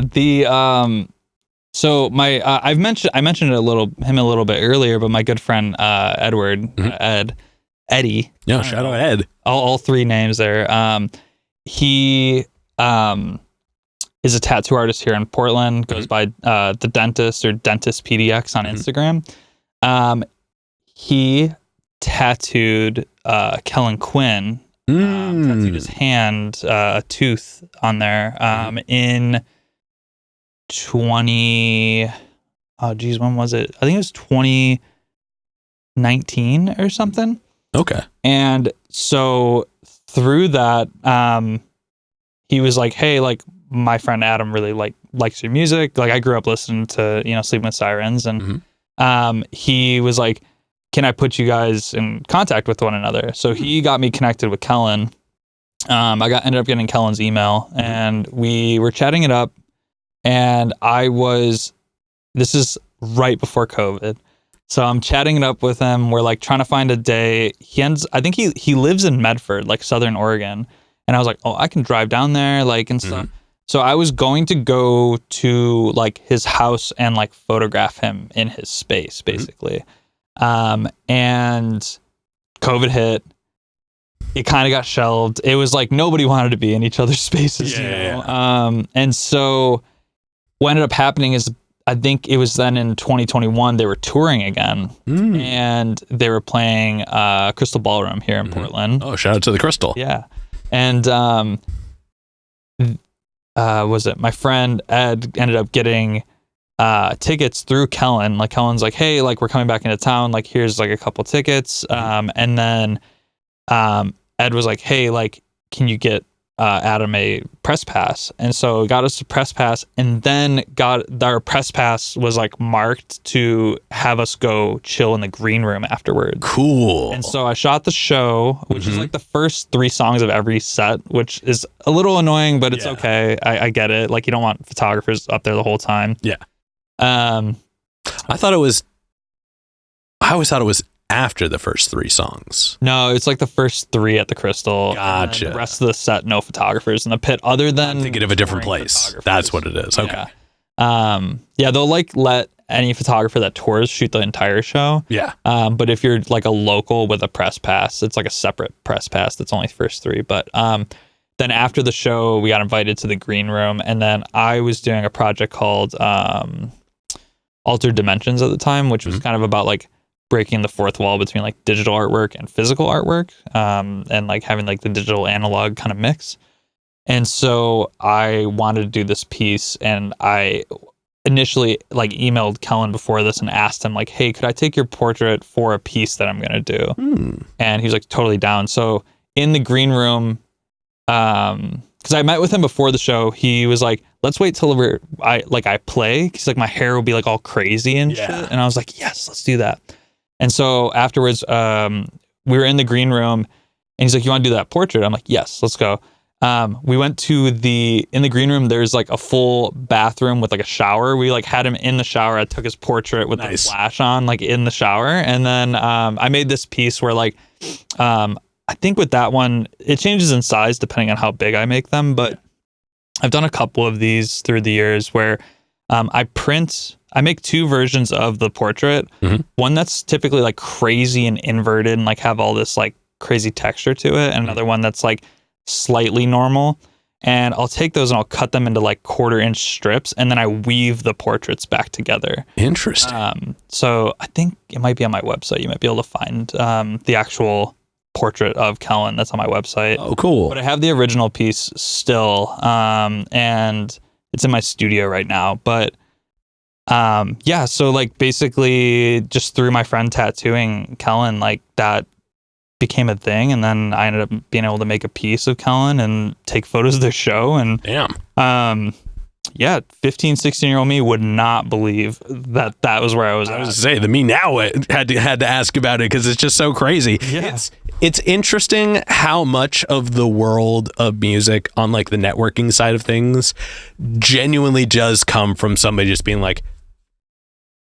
So my I mentioned him a little bit earlier, but my good friend Edward, Eddie.
Yeah, shout out Ed.
All three names there. He is a tattoo artist here in Portland, goes by The Dentist or Dentist PDX on Instagram. He tattooed Kellen Quinn, tattooed his hand, a tooth on there in 20... Oh, geez, when was it? I think it was 2019 or something.
Okay.
And so through that, he was like, hey, like, my friend Adam really likes your music. Like I grew up listening to, Sleeping with Sirens. And he was like, can I put you guys in contact with one another? So he got me connected with Kellen. Ended up getting Kellen's email and we were chatting it up. And this is right before COVID. So I'm chatting it up with him. We're like trying to find a day. I think he lives in Medford, like Southern Oregon. And I was like, oh, I can drive down there, like, and stuff. So I was going to go to like his house and like photograph him in his space, basically. And COVID hit. It kind of got shelved. It was like nobody wanted to be in each other's spaces, you know? And so what ended up happening is I think it was then in 2021 they were touring again, and they were playing Crystal Ballroom here in Portland.
Oh, shout out to the Crystal.
Yeah. And was it my friend Ed ended up getting tickets through Kellen. Like Kellen's like, hey, like we're coming back into town, like here's like a couple tickets. And then Ed was like, hey, like can you get Adam a press pass? And so got us a press pass, and then our press pass was like marked to have us go chill in the green room afterwards.
Cool.
And so I shot the show, which is like the first 3 songs of every set, which is a little annoying, but it's okay. I get it. Like you don't want photographers up there the whole time.
Yeah. I always thought it was after the first 3 songs.
No, it's like the first 3 at the Crystal.
Gotcha.
The rest of the set, no photographers in the pit other than...
I'm thinking of a different place. That's what it is. Okay.
Yeah, they'll like let any photographer that tours shoot the entire show.
Yeah.
But if you're like a local with a press pass, it's like a separate press pass that's only first 3. But then after the show, we got invited to the green room, and then I was doing a project called Altered Dimensions at the time, which was kind of about like breaking the fourth wall between like digital artwork and physical artwork, and like having like the digital analog kind of mix. And so I wanted to do this piece, and I initially like emailed Kellen before this and asked him like, hey, could I take your portrait for a piece that I'm going to do? And he was like totally down. So in the green room, because I met with him before the show, he was like, let's wait till I play. Cause like my hair will be like all crazy and shit. And I was like, yes, let's do that. And so afterwards, we were in the green room and he's like, you want to do that portrait? I'm like, yes, let's go. We went to in the green room, there's like a full bathroom with like a shower. We like had him in the shower. I took his portrait with the flash on, like in the shower. And then, I made this piece where like, I think with that one, it changes in size depending on how big I make them. But I've done a couple of these through the years where, I make two versions of the portrait. One that's typically like crazy and inverted and like have all this like crazy texture to it. And another one that's like slightly normal. And I'll take those and I'll cut them into like 1/4-inch strips. And then I weave the portraits back together.
Interesting.
So I think it might be on my website. You might be able to find the actual portrait of Kellen that's on my website.
Oh, cool.
But I have the original piece still. And it's in my studio right now. But yeah, so like basically just through my friend tattooing Kellen, like that became a thing, and then I ended up being able to make a piece of Kellen and take photos of their show. And yeah, 15, 16-year-old me would not believe that was where I was at.
I was to say, the me now had to ask about it because it's just so crazy.
Yeah.
It's interesting how much of the world of music on like the networking side of things genuinely does come from somebody just being like,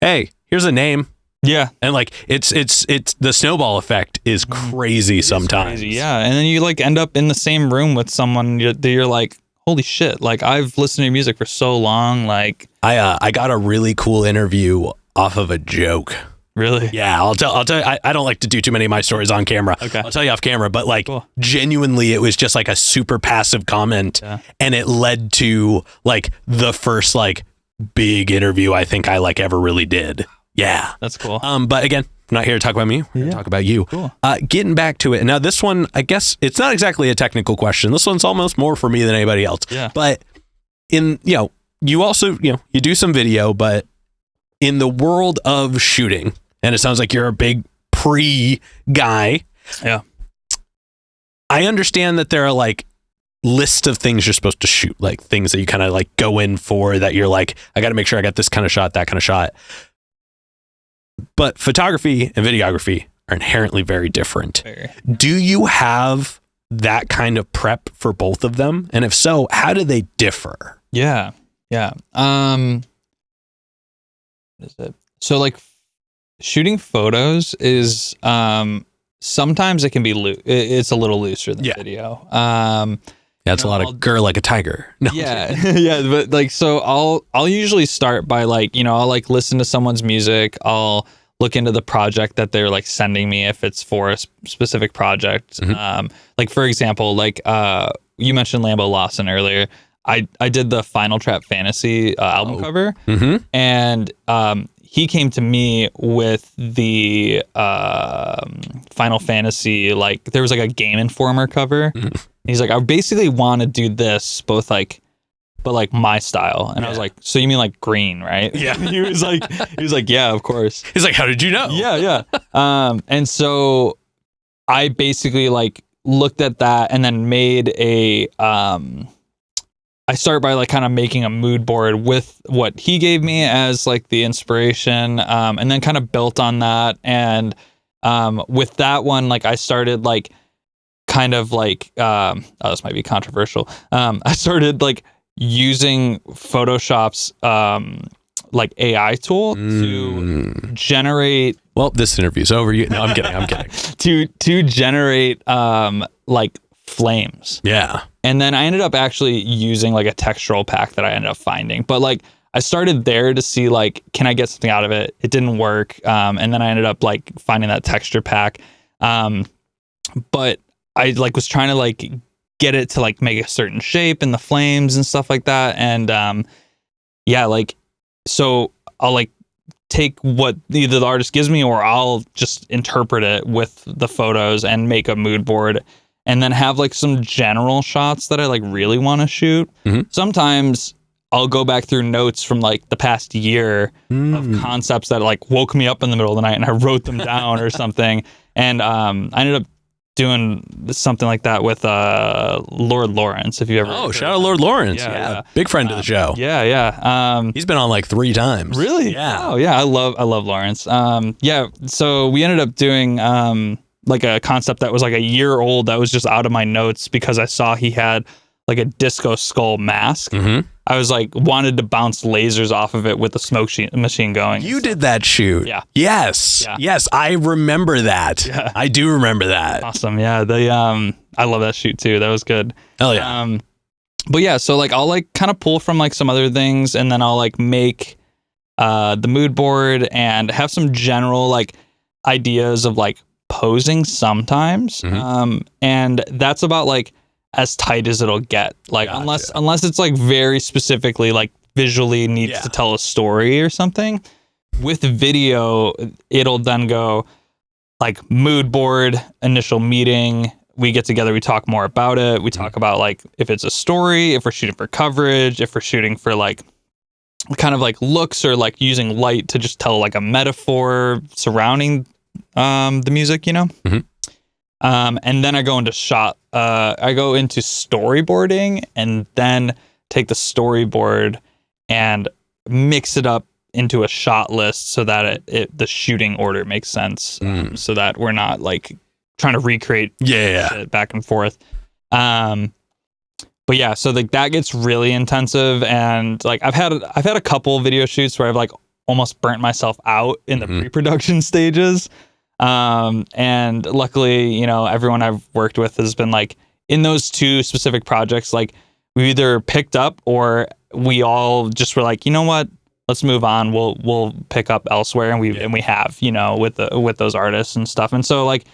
hey, here's a name.
Yeah.
And like it's the snowball effect is crazy sometimes.
Crazy, yeah. And then you like end up in the same room with someone that you're like, holy shit, like I've listened to your music for so long. Like
I got a really cool interview off of a joke.
Really?
Yeah, I'll tell you, I don't like to do too many of my stories on camera.
Okay.
I'll tell you off camera, but like
cool.
Genuinely it was just like a super passive comment and it led to like the first like big interview I think I like ever really did. Yeah.
That's cool.
But again, I'm not here to talk about me. We're here to talk about you.
Cool.
Getting back to it. Now this one, I guess it's not exactly a technical question. This one's almost more for me than anybody else.
Yeah.
But you also, you do some video, but in the world of shooting, and it sounds like you're a big guy.
Yeah.
I understand that there are like lists of things you're supposed to shoot, like things that you kind of like go in for that you're like, I got to make sure I got this kind of shot, that kind of shot. But photography and videography are inherently very different. Do you have that kind of prep for both of them? And if so, how do they differ?
Yeah. Yeah. What is it? So like shooting photos is sometimes it can be it's a little looser than video.
It's a lot of grr like a tiger. No,
yeah. Yeah, but like so I'll usually start by like, I'll like listen to someone's music, I'll look into the project that they're like sending me if it's for a specific project. Like for example, like you mentioned Lambo Lawson earlier. I did the Final Trap Fantasy album cover, and he came to me with the Final Fantasy, like there was like a Game Informer cover. He's like, I basically want to do this both like, but like my style. And I was like, so you mean like green, right?
Yeah.
he was like, yeah, of course.
He's like, how did you know?
Yeah. And so I basically like looked at that and then made a, I started by like kind of making a mood board with what he gave me as like the inspiration, and then kind of built on that. And with that one, like I started like kind of like, this might be controversial. I started like using Photoshop's like AI tool to generate.
Well, this interview's over. No, I'm kidding.
to generate like flames.
Yeah.
And then I ended up actually using like a textural pack that I ended up finding. But like I started there to see like, can I get something out of it? It didn't work. And then I ended up like finding that texture pack. But I like was trying to like get it to like make a certain shape in the flames and stuff like that. And yeah, like, so I'll like take what either the artist gives me or I'll just interpret it with the photos and make a mood board. and then have like some general shots that I like really want to shoot. Sometimes I'll go back through notes from like the past year of concepts that like woke me up in the middle of the night and I wrote them down or something. And I ended up doing something like that with Lord Lawrence, if you ever
shout out Lord Lawrence. Yeah. Big friend of the show. He's been on like 3 times.
Really?
Yeah.
Oh yeah, I love Lawrence. So we ended up doing like a concept that was like a year old that was just out of my notes because I saw he had like a disco skull mask. I was like wanted to bounce lasers off of it with the smoke machine going.
You did that shoot.
Yeah.
Yes.
Yeah.
Yes, I remember that.
Yeah.
I do remember that.
Awesome. Yeah. I love that shoot too. That was good.
Hell yeah.
But yeah, so like I'll like kind of pull from like some other things and then I'll like make the mood board and have some general like ideas of like posing sometimes. And that's about like as tight as it'll get. Like unless it's like very specifically like visually needs to tell a story or something. With video, it'll then go like mood board, initial meeting. We get together, we talk more about it. We talk about like if it's a story, if we're shooting for coverage, if we're shooting for like kind of like looks or like using light to just tell like a metaphor surrounding the music, you know? And then I go into storyboarding and then take the storyboard and mix it up into a shot list so that the shooting order makes sense. So that we're not like trying to recreate shit back and forth. But yeah, so like that gets really intensive, and like I've had a couple video shoots where I've like almost burnt myself out in the pre-production stages. And luckily, you know, everyone I've worked with has been like in those 2 specific projects, like we either picked up or we all just were like, you know what, let's move on. We'll pick up elsewhere, and we have, you know, with those artists and stuff. And so like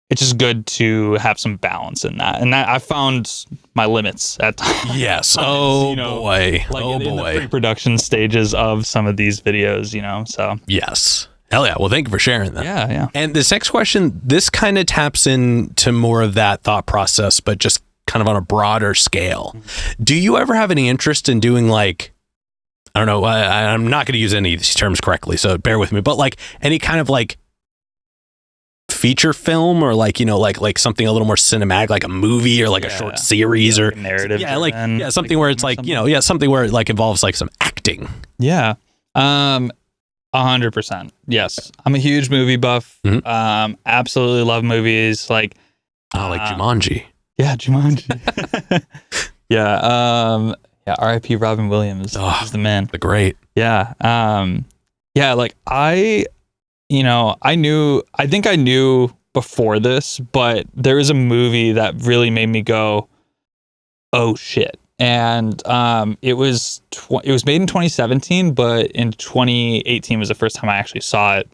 it's just good to have some balance in that. And that I found my limits at times.
Yes. Oh, you know, boy.
Like in the pre-production stages of some of these videos, you know, so.
Yes. Hell yeah. Well, thank you for sharing that.
Yeah.
And this next question, this kind of taps into more of that thought process, but just kind of on a broader scale. Do you ever have any interest in doing like, I don't know, I'm not going to use any of these terms correctly, so bear with me, but like any kind of like feature film or like, you know, like something a little more cinematic, like a movie or like a short series or
like a narrative.
Something where it's like, you know, something where it like involves like some acting.
Yeah. 100%. Yes. I'm a huge movie buff. Absolutely love movies. Like,
like Jumanji.
Yeah. Jumanji. Yeah. R.I.P. Robin Williams. He's the man.
The great.
Yeah. Like I think I knew before this, but there was a movie that really made me go, oh shit. And it was made in 2017, but in 2018 was the first time I actually saw it.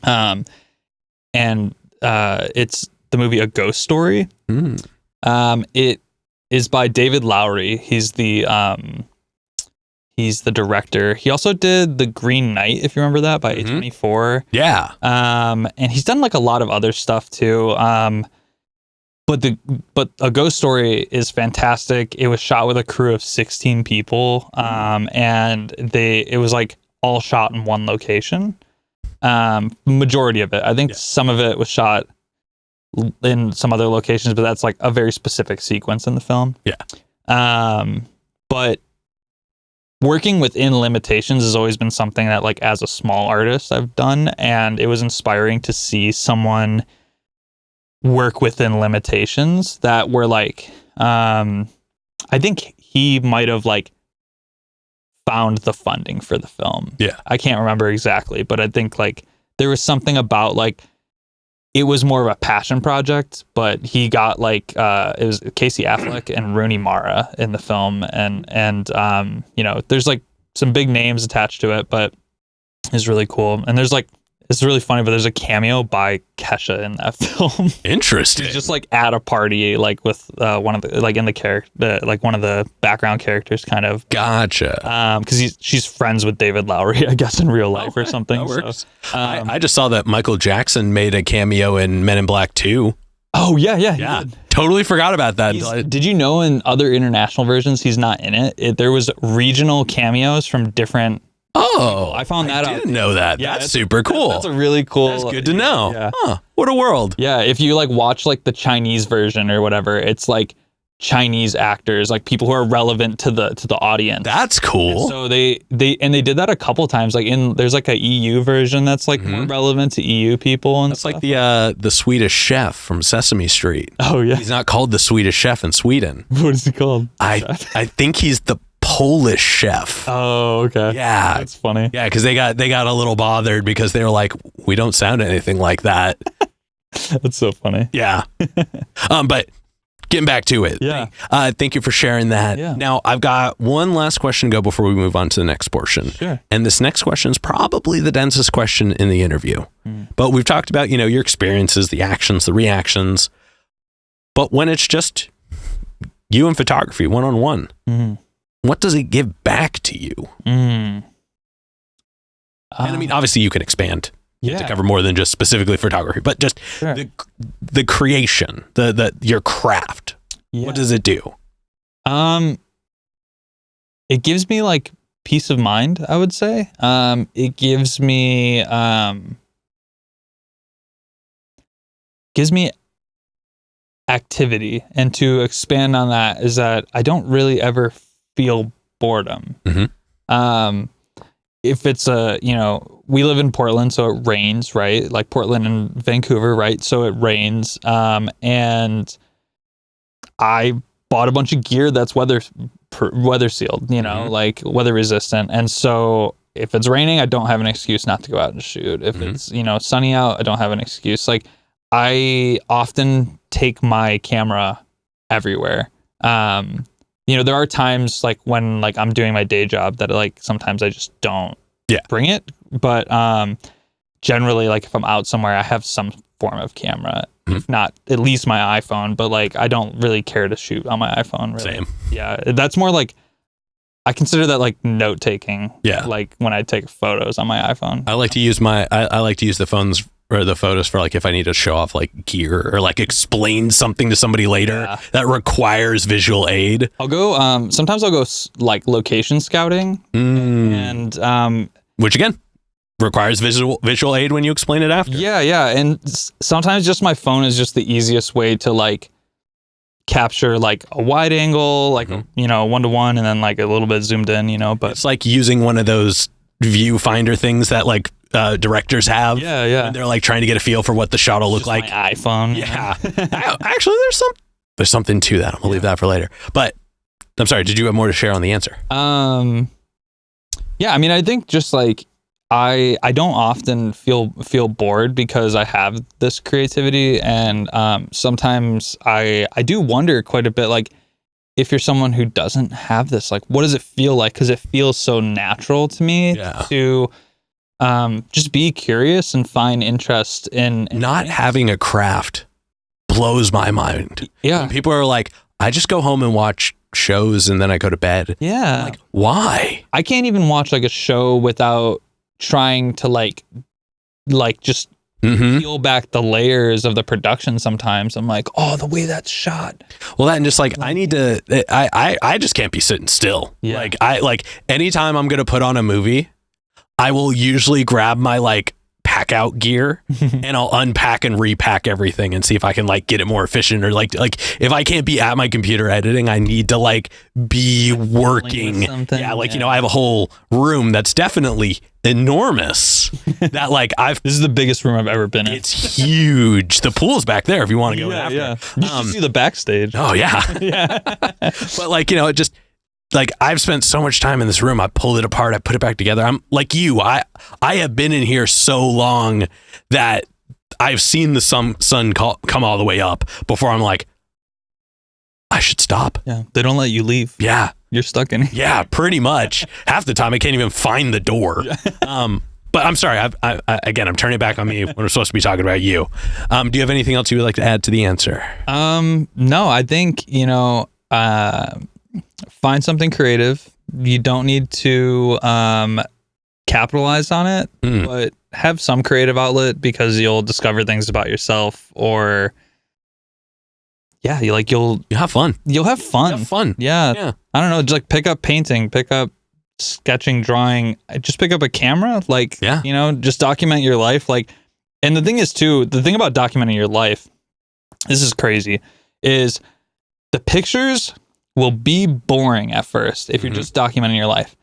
And it's the movie A Ghost Story. It is by David Lowery. He's the director. He also did The Green Knight, if you remember that, by A24.
Yeah.
And he's done like a lot of other stuff too. But A Ghost Story is fantastic. It was shot with a crew of 16 people. And it was like all shot in one location. Majority of it. I think some of it was shot in some other locations, but that's like a very specific sequence in the film.
Yeah.
But working within limitations has always been something that like as a small artist I've done, and it was inspiring to see someone work within limitations that were like, I think he might have like found the funding for the film.
Yeah.
I can't remember exactly, but I think like there was something about like, it was more of a passion project, but he got like, it was Casey Affleck and Rooney Mara in the film. And you know, there's like some big names attached to it, but it's really cool. And there's like, it's really funny, but there's a cameo by Kesha in that film.
Interesting.
He's just like at a party, like with one of the, like in the character, like one of the background characters kind of.
Gotcha.
Because she's friends with David Lowery, I guess, in real life or something.
That works. So, I just saw that Michael Jackson made a cameo in Men in Black 2.
Oh yeah, he
Yeah,
did.
totally forgot about that.
Did you know in other international versions he's not in it? There was regional cameos from different.
Oh,
I found that out.
I didn't know that.
Yeah,
that's super cool.
That's a really cool.
That's good to know.
Yeah.
Huh, what a world.
Yeah, if you like watch like the Chinese version or whatever, it's like Chinese actors, like people who are relevant to the audience.
That's cool.
And so they did that a couple times. Like there's like a EU version that's like more relevant to EU people and
That's
stuff.
like the Swedish chef from Sesame Street.
Oh yeah.
He's not called the Swedish chef in Sweden.
What is he called?
I think he's the Polish chef.
Oh, okay.
Yeah.
That's funny.
Yeah, because they got a little bothered because they were like, we don't sound anything like that.
That's so funny.
Yeah. But getting back to it.
Yeah.
Thank you for sharing that.
Yeah.
Now, I've got one last question to go before we move on to the next portion.
Sure.
And this next question is probably the densest question in the interview. But we've talked about, your experiences, the actions, the reactions. But when it's just you and photography one-on-one, what does it give back to you? And I mean, obviously you can expand to cover more than just specifically photography, but just the creation, your craft.
Yeah.
What does it do?
It gives me like peace of mind, I would say. It gives me activity. And to expand on that is that I don't really ever feel boredom. If it's we live in Portland, so it rains, right? Like Portland and Vancouver, right? So it rains. And I bought a bunch of gear that's weather sealed, like weather resistant. And so if it's raining, I don't have an excuse not to go out and shoot. If it's, sunny out, I don't have an excuse. Like I often take my camera everywhere. There are times like when like I'm doing my day job that like sometimes I just don't bring it. But generally, like if I'm out somewhere, I have some form of camera, if not at least my iPhone. But like I don't really care to shoot on my iPhone. Really.
Same.
Yeah, that's more like I consider that like note taking.
Yeah.
Like when I take photos on my iPhone.
I like to use I like to use the phones or the photos for like if I need to show off like gear or like explain something to somebody later that requires visual aid.
I'll go sometimes I'll go like location scouting and
which again requires visual aid when you explain it after.
Yeah, and sometimes just my phone is just the easiest way to like capture like a wide angle, like 1-to-1 and then like a little bit zoomed in, but
it's like using one of those viewfinder things that like directors have.
Yeah.
When they're like trying to get a feel for what the shot will look like.
My iPhone.
Yeah. Actually, there's something to that. I'm gonna leave that for later. But I'm sorry. Did you have more to share on the answer?
Yeah. I mean, I think just like I don't often feel bored because I have this creativity, and sometimes I do wonder quite a bit, like if you're someone who doesn't have this, like what does it feel like? Because it feels so natural to me to just be curious and find interest in
not having a craft blows my mind.
Yeah.
When people are like, I just go home and watch shows and then I go to bed.
Yeah.
I'm like, why?
I can't even watch like a show without trying to like just peel back the layers of the production. Sometimes I'm like, oh, the way that's shot.
Well, that and just like I need to I just can't be sitting still.
Yeah.
Like anytime I'm gonna put on a movie, I will usually grab my like pack out gear and I'll unpack and repack everything and see if I can like get it more efficient, or like if I can't be at my computer editing, I need to like be working. Yeah, like I have a whole room that's definitely enormous that like this
is the biggest room I've ever been in.
It's huge. The pool's back there if you want to go after.
Yeah. You should see the backstage.
Oh yeah.
Yeah.
But like, it just like I've spent so much time in this room. I pulled it apart. I put it back together. I'm like you. I have been in here so long that I've seen the sun come all the way up before I'm like, I should stop.
Yeah. They don't let you leave.
Yeah.
You're stuck in here.
Yeah, pretty much. Half the time I can't even find the door. But I'm sorry. Again, I'm turning it back on me when I'm supposed to be talking about you. Do you have anything else you would like to add to the answer?
No, I think, find something creative. You don't need to capitalize on it, but have some creative outlet because you'll discover things about yourself, or you'll
have fun.
You'll have fun. Yeah. I don't know. Just like pick up painting, pick up sketching, drawing. Just pick up a camera. Just document your life. And the thing is too, the thing about documenting your life, this is crazy, is the pictures will be boring at first if you're just documenting your life.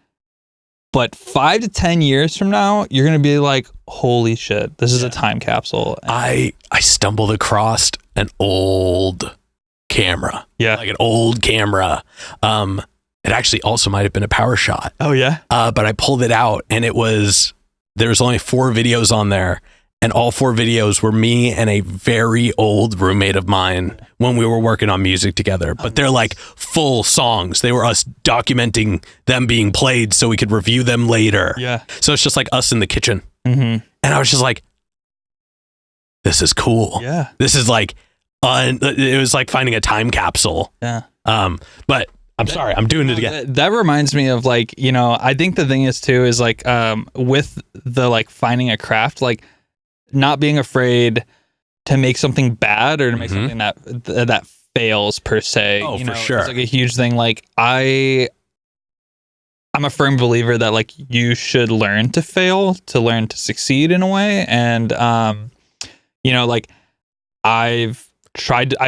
But 5 to 10 years from now, you're going to be like, holy shit, this is a time capsule.
I stumbled across an old camera. Yeah. Like an old camera. It actually also might have been a power shot.
Oh yeah.
But I pulled it out and there was only 4 videos on there. And all 4 videos were me and a very old roommate of mine when we were working on music together. But they're like full songs. They were us documenting them being played so we could review them later.
Yeah.
So it's just like us in the kitchen. And I was just like, this is cool.
Yeah.
This is like, it was like finding a time capsule.
Yeah.
But I'm sorry, I'm doing it again.
That reminds me of I think the thing is too, is with the finding a craft, not being afraid to make something bad or to make something that fails per se.
Oh, for sure.
It's a huge thing. I'm a firm believer that you should learn to fail to learn to succeed in a way. And I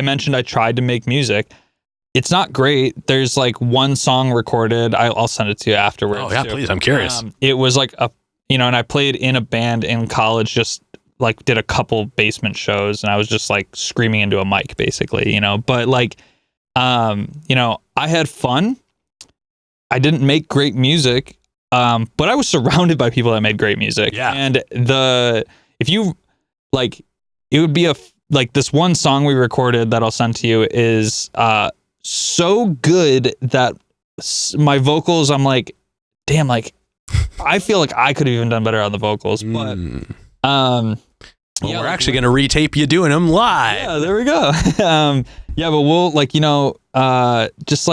mentioned I tried to make music. It's not great. There's one song recorded. I'll send it to you afterwards.
Oh yeah,
too.
Please. I'm curious.
It was and I played in a band in college, just did a couple basement shows, and I was just screaming into a mic basically, but I had fun. I didn't make great music, but I was surrounded by people that made great music.
Yeah.
And it would be this one song we recorded that I'll send to you is so good that my vocals, I'm like, damn, I feel like I could have even done better on the vocals, but
we're actually going to retape you doing them live.
Yeah, there we go. But we'll just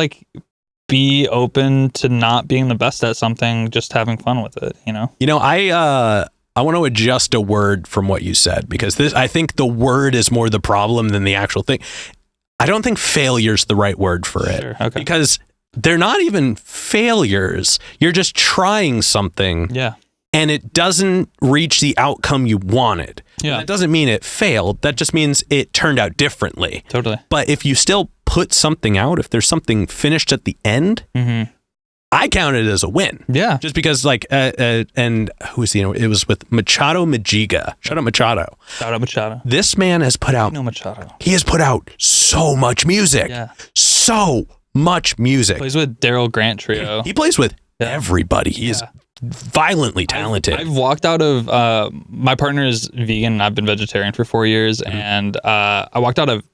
be open to not being the best at something, just having fun with it,
I want to adjust a word from what you said, because I think the word is more the problem than the actual thing. I don't think failure's the right word for it.
Sure, okay.
Because they're not even failures. You're just trying something.
Yeah.
And it doesn't reach the outcome you wanted.
Yeah.
That doesn't mean it failed. That just means it turned out differently.
Totally.
But if you still put something out, if there's something finished at the end, I count it as a win.
Yeah.
Just because and who's it was with Machado Majiga. Shout out Machado.
Shout out Machado.
This man has put out
Machado.
He has put out so much music.
Yeah.
So much music.
Plays with Daryl Grant Trio.
He plays with everybody. He is violently talented.
I've walked out of my partner is vegan and I've been vegetarian for 4 years, and I walked out of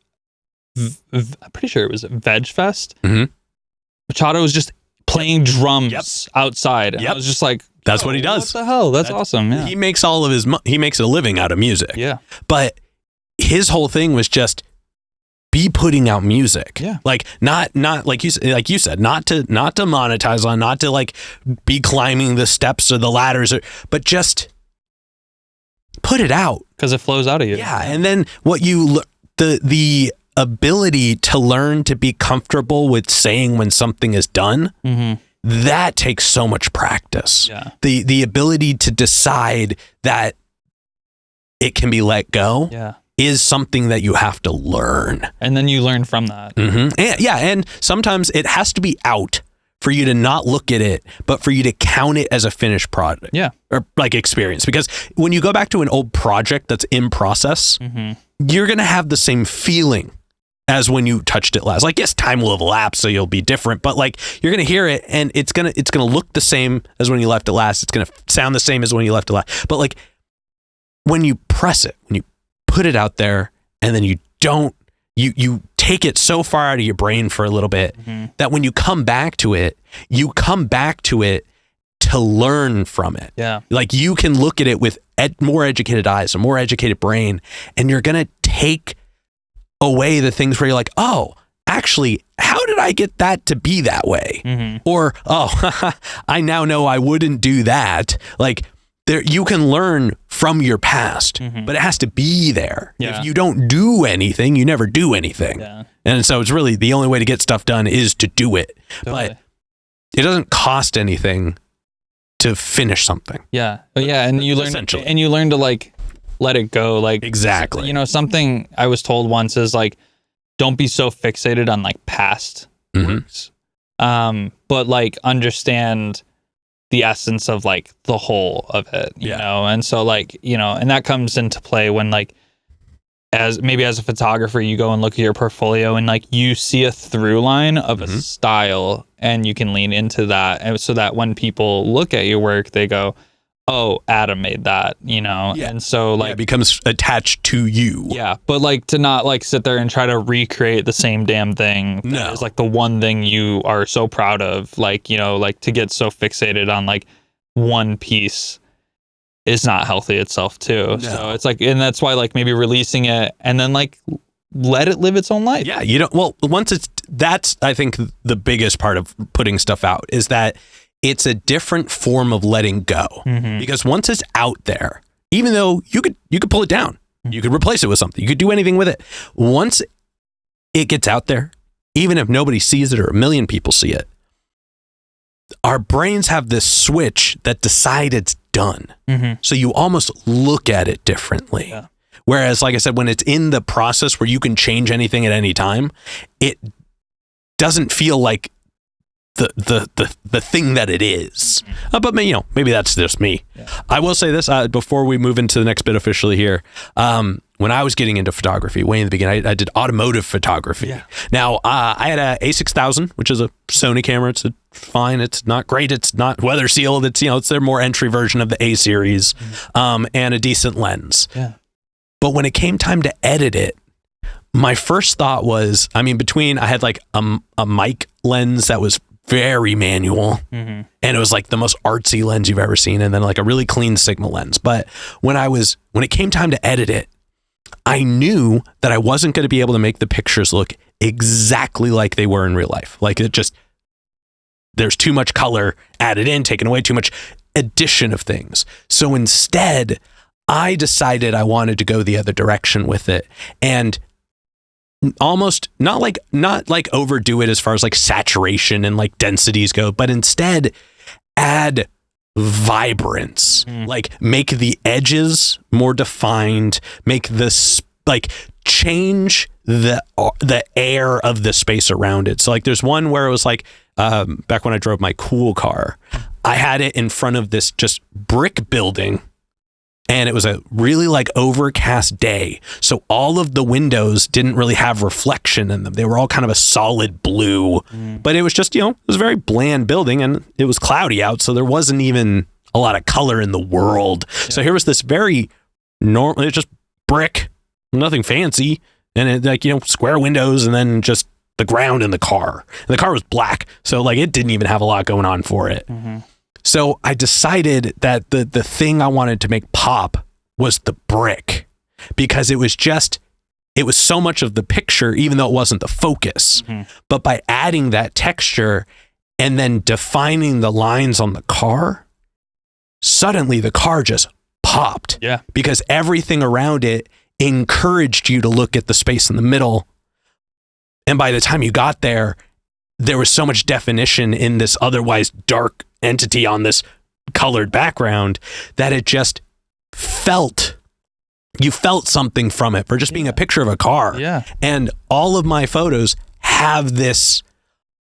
I'm pretty sure it was Veg Fest. Machado was just playing drums outside, and I was just like,
that's what he does.
What the hell? That's awesome. Yeah.
He makes all of his he makes a living out of music.
Yeah.
But his whole thing was just be putting out music.
Yeah.
Not like you said, not to monetize on, not to be climbing the steps or the ladders, but just put it out,
because it flows out of you.
Yeah. And then the ability to learn to be comfortable with saying when something is done, that takes so much practice.
Yeah.
The ability to decide that it can be let go.
Yeah.
Is something that you have to learn.
And then you learn from that.
And sometimes it has to be out for you to not look at it, but for you to count it as a finished product.
Yeah.
Or experience. Because when you go back to an old project that's in process, you're going to have the same feeling as when you touched it last. Yes, time will have elapsed, so you'll be different, but you're going to hear it and it's going to look the same as when you left it last. It's going to sound the same as when you left it last. But when you press it, when you put it out there, and then you take it so far out of your brain for a little bit that when you come back to it to learn from it.
Yeah.
You can look at it with more educated eyes, a more educated brain, and you're going to take away the things where you're like, oh, actually, how did I get that to be that way? Or, oh, I now know I wouldn't do that. you can learn from your past, but it has to be there. If you don't do anything, you never do anything. And so it's really the only way to get stuff done is to do it. But it doesn't cost anything to finish something.
And you learn to like let it go. Like,
exactly.
You know, something I was told once is like, don't be so fixated on like past works. But like understand the essence of like the whole of it, you know? And so like, you know, and that comes into play when like, as a photographer, you go and look at your portfolio and like you see a through line of a style and you can lean into that. And so that when people look at your work, they go, oh, Adam made that, you know? And so like
it becomes attached to you.
But like to not like sit there and try to recreate the same damn thing. That is like the one thing you are so proud of. Like, you know, like to get so fixated on like one piece is not healthy itself too. So it's like, and that's why like maybe releasing it and then like let it live its own life.
You don't, well, that's I think the biggest part of putting stuff out is that it's a different form of letting go, because once it's out there, even though you could pull it down, you could replace it with something, you could do anything with it. Once it gets out there, even if nobody sees it or a million people see it, our brains have this switch that decide it's done. So you almost look at it differently. Whereas, like I said, when it's in the process where you can change anything at any time, it doesn't feel like the thing that it is. But you know, maybe that's just me. I will say this before we move into the next bit officially here. When I was getting into photography way in the beginning, I did automotive photography. Now I had a A6000, which is a Sony camera. It's fine. It's not great. It's not weather sealed. It's, you know, it's their more entry version of the A series, and a decent lens. But when it came time to edit it, my first thought was, I mean, I had like a mic lens that was very manual, and it was like the most artsy lens you've ever seen, and then like a really clean Sigma lens. But when it came time to edit it, I knew that I wasn't going to be able to make the pictures look exactly like they were in real life. Like there's too much color added in, taken away, too much addition of things. So instead, I decided I wanted to go the other direction with it, and almost not like overdo it as far as like saturation and like densities go, but instead add vibrance, like make the edges more defined, make this like change the air of the space around it. So like there's one where it was like back when I drove my cool car, I had it in front of this just brick building, and it was a really like overcast day. So all of the windows didn't really have reflection in them. They were all kind of a solid blue, but it was just, you know, it was a very bland building, and it was cloudy out. So there wasn't even a lot of color in the world. So here was this very normal, it's just brick, nothing fancy. And it, like, you know, square windows, and then just the ground in the car. And the car was black. So like it didn't even have a lot going on for it. So I decided that the thing I wanted to make pop was the brick, because it was so much of the picture, even though it wasn't the focus. But by adding that texture and then defining the lines on the car, suddenly the car just popped. Because everything around it encouraged you to look at the space in the middle. And by the time you got there, there was so much definition in this otherwise dark entity on this colored background that it just you felt something from it for just being a picture of a car. And all of my photos have this,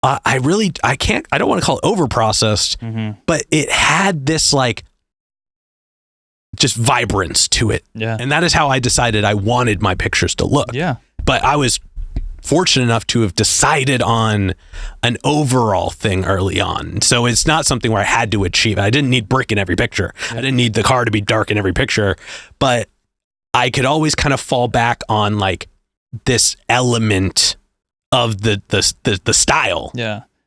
I don't want to call it over processed, but it had this like just vibrance to it. And that is how I decided I wanted my pictures to look. But I was fortunate enough to have decided on an overall thing early on. So it's not something where I had to achieve it. I didn't need brick in every picture. I didn't need the car to be dark in every picture, but I could always kind of fall back on like this element of the style.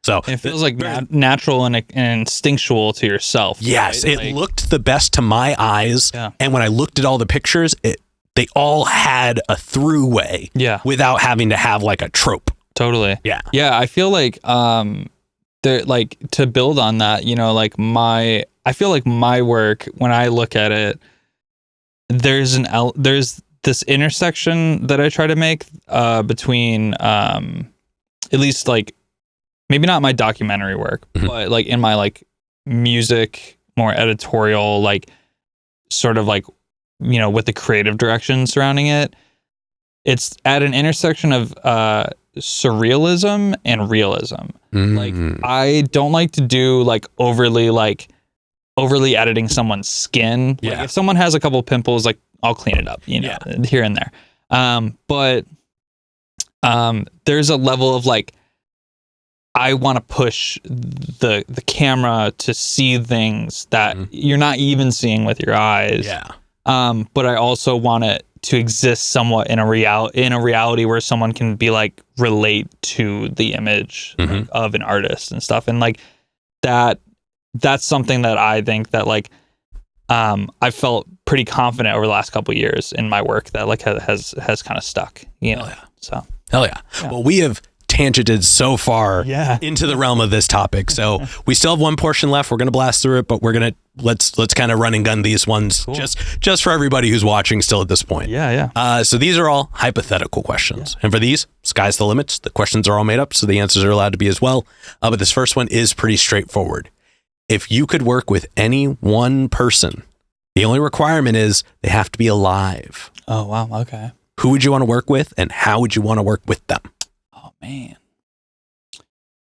So
it feels like natural and instinctual to yourself.
Yes,
right?
it looked the best to my eyes. And when I looked at all the pictures, they all had a throughway without having to have like a trope.
Totally. I feel like like to build on that, you know, like I feel like my work, when I look at it, there's this intersection that I try to make between at least like maybe not my documentary work, but like in my like music, more editorial, like sort of like, you know, with the creative direction surrounding it. It's at an intersection of surrealism and realism. Like I don't like to do like overly editing someone's skin. Like if someone has a couple pimples, like I'll clean it up, you know, here and there. But there's a level of like, I want to push the camera to see things that you're not even seeing with your eyes. Yeah. But I also want it to exist somewhat in a reality where someone can be like relate to the image like, of an artist and stuff. And like that's something that I think that like I felt pretty confident over the last couple of years in my work that like has kind of stuck, you know. So
hell yeah. Well, we have tangented so far into the realm of this topic, so we still have one portion left. We're gonna blast through it, but we're gonna let's kind of run and gun these ones just for everybody who's watching still at this point. So these are all hypothetical questions, and for these, sky's the limits. The questions are all made up, so the answers are allowed to be as well. But this first one is pretty straightforward. If you could work with any one person, the only requirement is they have to be alive.
Oh wow, okay.
Who would you want to work with, and how would you want to work with them?
Man,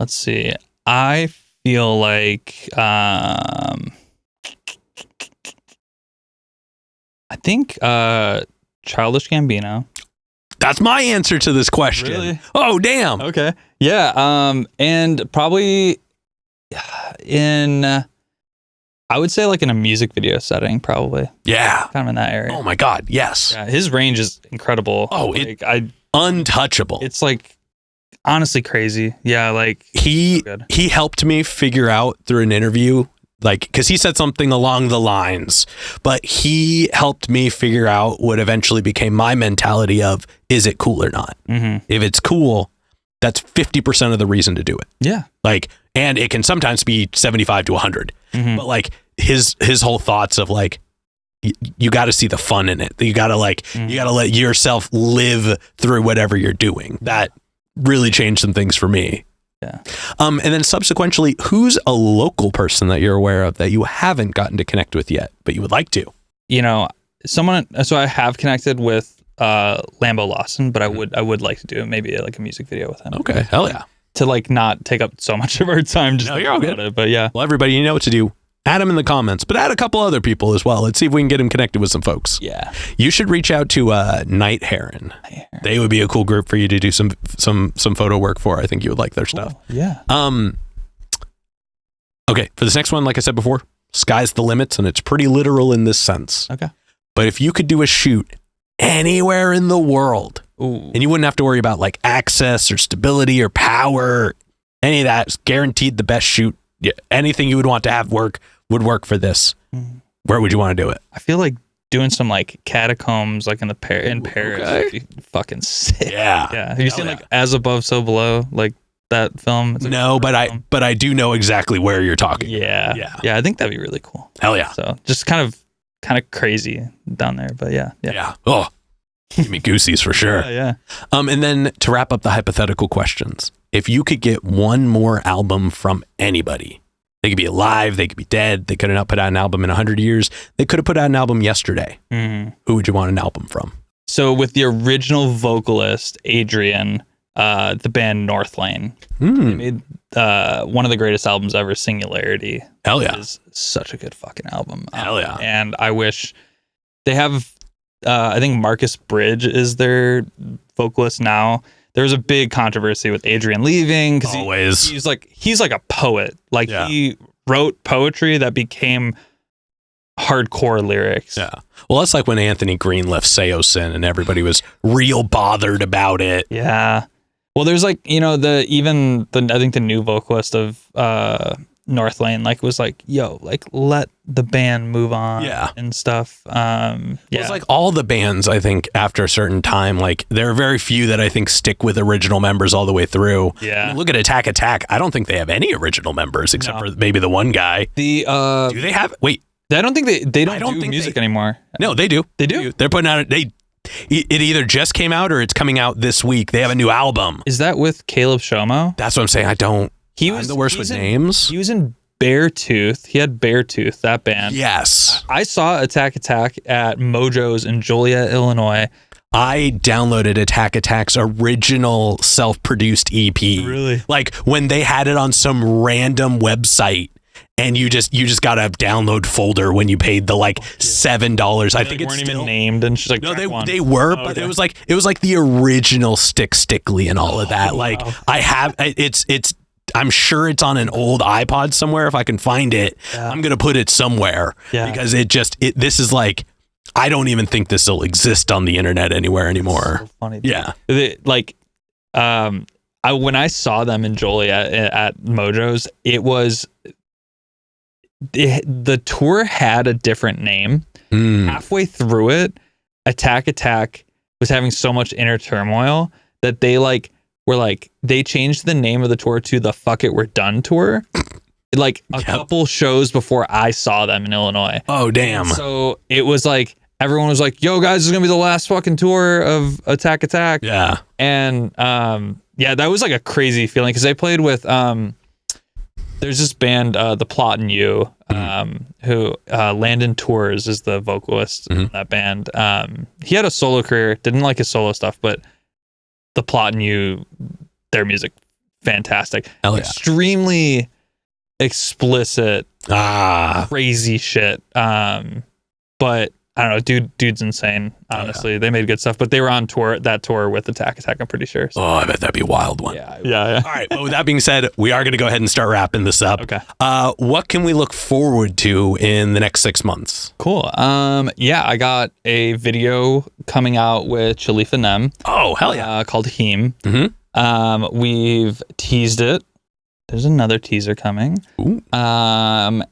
let's see. I feel like I think Childish Gambino.
That's my answer to this question.
Really?
Oh, damn.
Okay. Yeah. And probably I would say like in a music video setting, probably.
Yeah.
Kind of in that area.
Oh my God. Yes.
Yeah, his range is incredible.
Oh,
like,
untouchable.
It's like honestly crazy. Yeah. Like
he helped me figure out through an interview, like, because he said something along the lines, but he helped me figure out what eventually became my mentality of, is it cool or not? If it's cool, that's 50% of the reason to do it. Yeah. Like, and it can sometimes be 75 to 100, but like his whole thoughts of like, you got to see the fun in it. You got to you got to let yourself live through whatever you're doing. That really changed some things for me. Yeah. And then subsequently, who's a local person that you're aware of that you haven't gotten to connect with yet, but you would like to? You know, so I have connected with Lambo Lawson, but I would like to do maybe like a music video with him. Okay. Hell yeah. To like not take up so much of our time. Just you're all good. It, but yeah. Well, everybody, you know what to do. Add him in the comments, but add a couple other people as well. Let's see if we can get him connected with some folks. Yeah. You should reach out to Night Heron. They would be a cool group for you to do some photo work for. I think you would like their stuff. Yeah. Okay. For this next one, like I said before, sky's the limits, and it's pretty literal in this sense. Okay. But if you could do a shoot anywhere in the world, and you wouldn't have to worry about like access or stability or power, any of that, it's guaranteed the best shoot. Yeah, anything you would want to have would work for this. Where would you want to do it? I feel like doing some like catacombs, like in Paris, would be fucking sick. Yeah. Yeah. Have you seen like As Above, So Below, like that film? It's no, but I do know exactly where you're talking. Yeah. Yeah. Yeah. I think that'd be really cool. Hell yeah. So just kind of crazy down there, but yeah. Yeah. Yeah. Oh, give me goosies for sure. Yeah. And then to wrap up the hypothetical questions. If you could get one more album from anybody, they could be alive, they could be dead, they could have not put out an album in 100 years, they could have put out an album yesterday. Who would you want an album from? So with the original vocalist, Adrian, the band Northlane, they made one of the greatest albums ever, Singularity. Hell yeah. It is such a good fucking album. Hell yeah. And I wish they have, I think Marcus Bridge is their vocalist now. There was a big controversy with Adrian leaving because he's like a poet. Like he wrote poetry that became hardcore lyrics. Yeah. Well, that's like when Anthony Green left Seosin and everybody was real bothered about it. Yeah. Well, there's like, you know, I think the new vocalist of Northlane like was like, yo, like let
the band move on
Yeah.
and stuff.
It's like all the bands, I think, after a certain time, like there are very few that I think stick with original members all the way through.
Yeah.
I mean, look at Attack Attack. I don't think they have any original members except for maybe the one guy.
Do
they have? Wait.
I don't think they don't do music anymore.
No, they do.
They do?
They're putting out it either just came out or it's coming out this week. They have a new album.
Is that with Caleb Shomo?
That's what I'm saying. I'm the worst with names.
He was in Beartooth. He had Beartooth, that band.
Yes.
I saw Attack Attack at Mojo's in Joliet, Illinois.
I downloaded Attack Attack's original self-produced EP.
Really?
Like when they had it on some random website. And you just got a download folder when you paid the $7. I think it's
weren't
still
even named, and she's like,
no, they were, but it was like the original Stickly and all of that. Like
wow.
I have it's I'm sure it's on an old iPod somewhere. If I can find it, I'm gonna put it somewhere because this is like I don't even think this will exist on the internet anywhere anymore.
So funny.
Yeah,
when I saw them in Joliet at Mojo's, it was. The tour had a different name. Halfway through it, Attack Attack was having so much inner turmoil that they they changed the name of the tour to the Fuck It We're Done tour. Couple shows before I saw them in Illinois.
Oh damn.
And so it was like everyone was like, yo guys, this is gonna be the last fucking tour of Attack Attack.
Yeah.
And that was like a crazy feeling because they played with there's this band, The Plot and You, who Landon Tours is the vocalist in that band. He had a solo career, didn't like his solo stuff, but The Plot and You, their music, fantastic.
Hell yeah.
Extremely explicit, crazy shit. But I don't know, dude's insane, honestly. They made good stuff, but they were on that tour with Attack Attack, I'm pretty sure. So.
Oh, I bet that'd be a wild one.
Yeah.
All right. Well, with that being said, we are going to go ahead and start wrapping this up.
Okay.
What can we look forward to in the next 6 months?
Cool. I got a video coming out with Chalifa Nem.
Oh, hell yeah.
Called Heme.
Mm-hmm.
We've teased it. There's another teaser coming.
Ooh.
And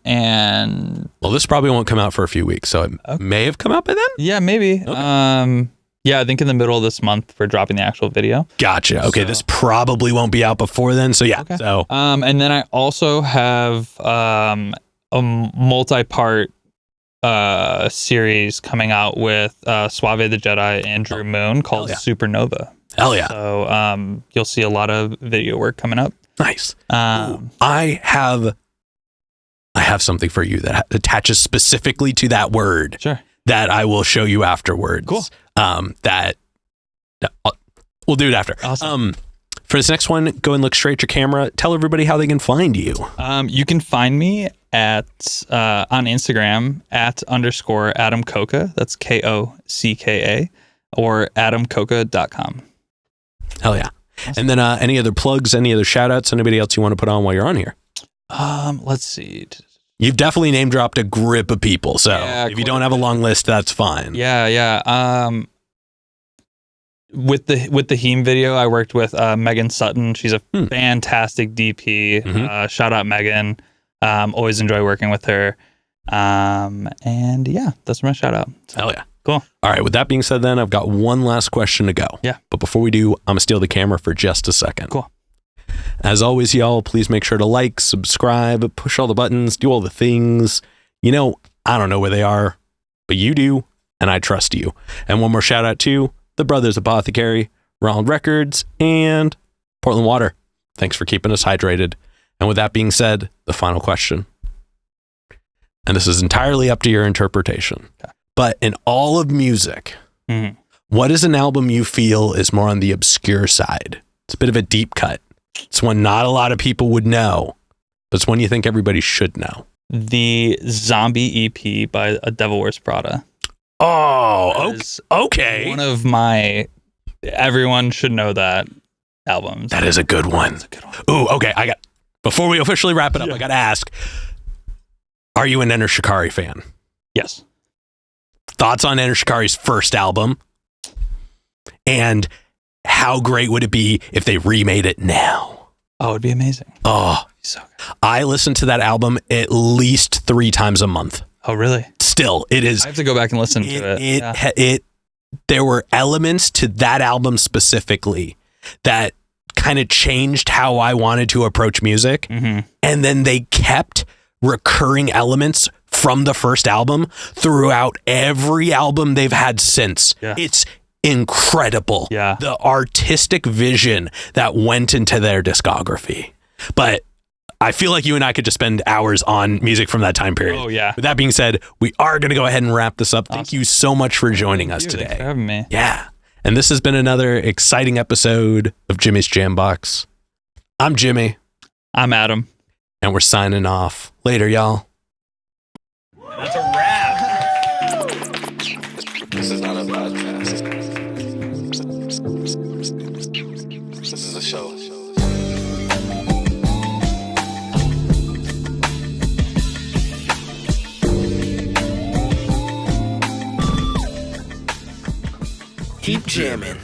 well, this probably won't come out for a few weeks, so it may have come out by then.
Yeah, maybe. Okay. I think in the middle of this month we're dropping the actual video.
Gotcha. Okay, this probably won't be out before then. So yeah.
Okay.
So
and then I also have a multi-part series coming out with Suave the Jedi and Drew Moon called Supernova.
Hell yeah.
So you'll see a lot of video work coming up.
Nice. I have something for you that attaches specifically to that word.
Sure.
That I will show you afterwards.
Cool.
We'll do it after.
Awesome.
For this next one, go and look straight at your camera. Tell everybody how they can find you.
You can find me on Instagram @_ Adam Kocka. That's KOCKA, or adamkocka.com.
Hell yeah.
Awesome.
And then any other plugs, any other shout outs, anybody else you want to put on while you're on here?
Let's see.
You've definitely name dropped a grip of people. So if you don't have a long list, that's fine.
Yeah. With the Heme video, I worked with Megan Sutton. She's a fantastic DP. Shout out Megan. Always enjoy working with her. And yeah, that's my shout out. So,
hell yeah.
Cool.
All right. With that being said, then I've got one last question to go.
Yeah.
But before we do, I'm going to steal the camera for just a second.
Cool.
As always, y'all, please make sure to like, subscribe, push all the buttons, do all the things. I don't know where they are, but you do, and I trust you. And one more shout out to the Brothers Apothecary, Ronald Records, and Portland Water. Thanks for keeping us hydrated. And with that being said, the final question. And this is entirely up to your interpretation.
Okay.
But in all of music, what is an album you feel is more on the obscure side? It's a bit of a deep cut. It's one not a lot of people would know, but it's one you think everybody should know.
The Zombie EP by A Devil Wears Prada.
Oh, okay.
One of my everyone should know that albums.
That is a good one.
That's a good one.
Ooh, okay. Before we officially wrap it up, I got to ask, are you an Enter Shikari fan?
Yes.
Thoughts on Enter Shikari's first album? And how great would it be if they remade it now?
Oh, it'd be amazing.
Oh,
So good.
I listen to that album at least 3 times a month.
Oh, really?
Still, it is.
I have to go back and listen to it.
There were elements to that album specifically that kind of changed how I wanted to approach music.
Mm-hmm.
And then they kept recurring elements from the first album throughout every album they've had since.
Yeah.
It's incredible.
Yeah.
The artistic vision that went into their discography. But I feel like you and I could just spend hours on music from that time period.
Oh, yeah.
With that being said, we are going to go ahead and wrap this up.
Awesome.
Thank you so much for joining us today.
Thanks for having me.
Yeah. And this has been another exciting episode of Jimmy's Jambox. I'm Jimmy.
I'm Adam.
And we're signing off. Later, y'all.
That's a wrap.
This is not a podcast. This is a show.
Keep jamming.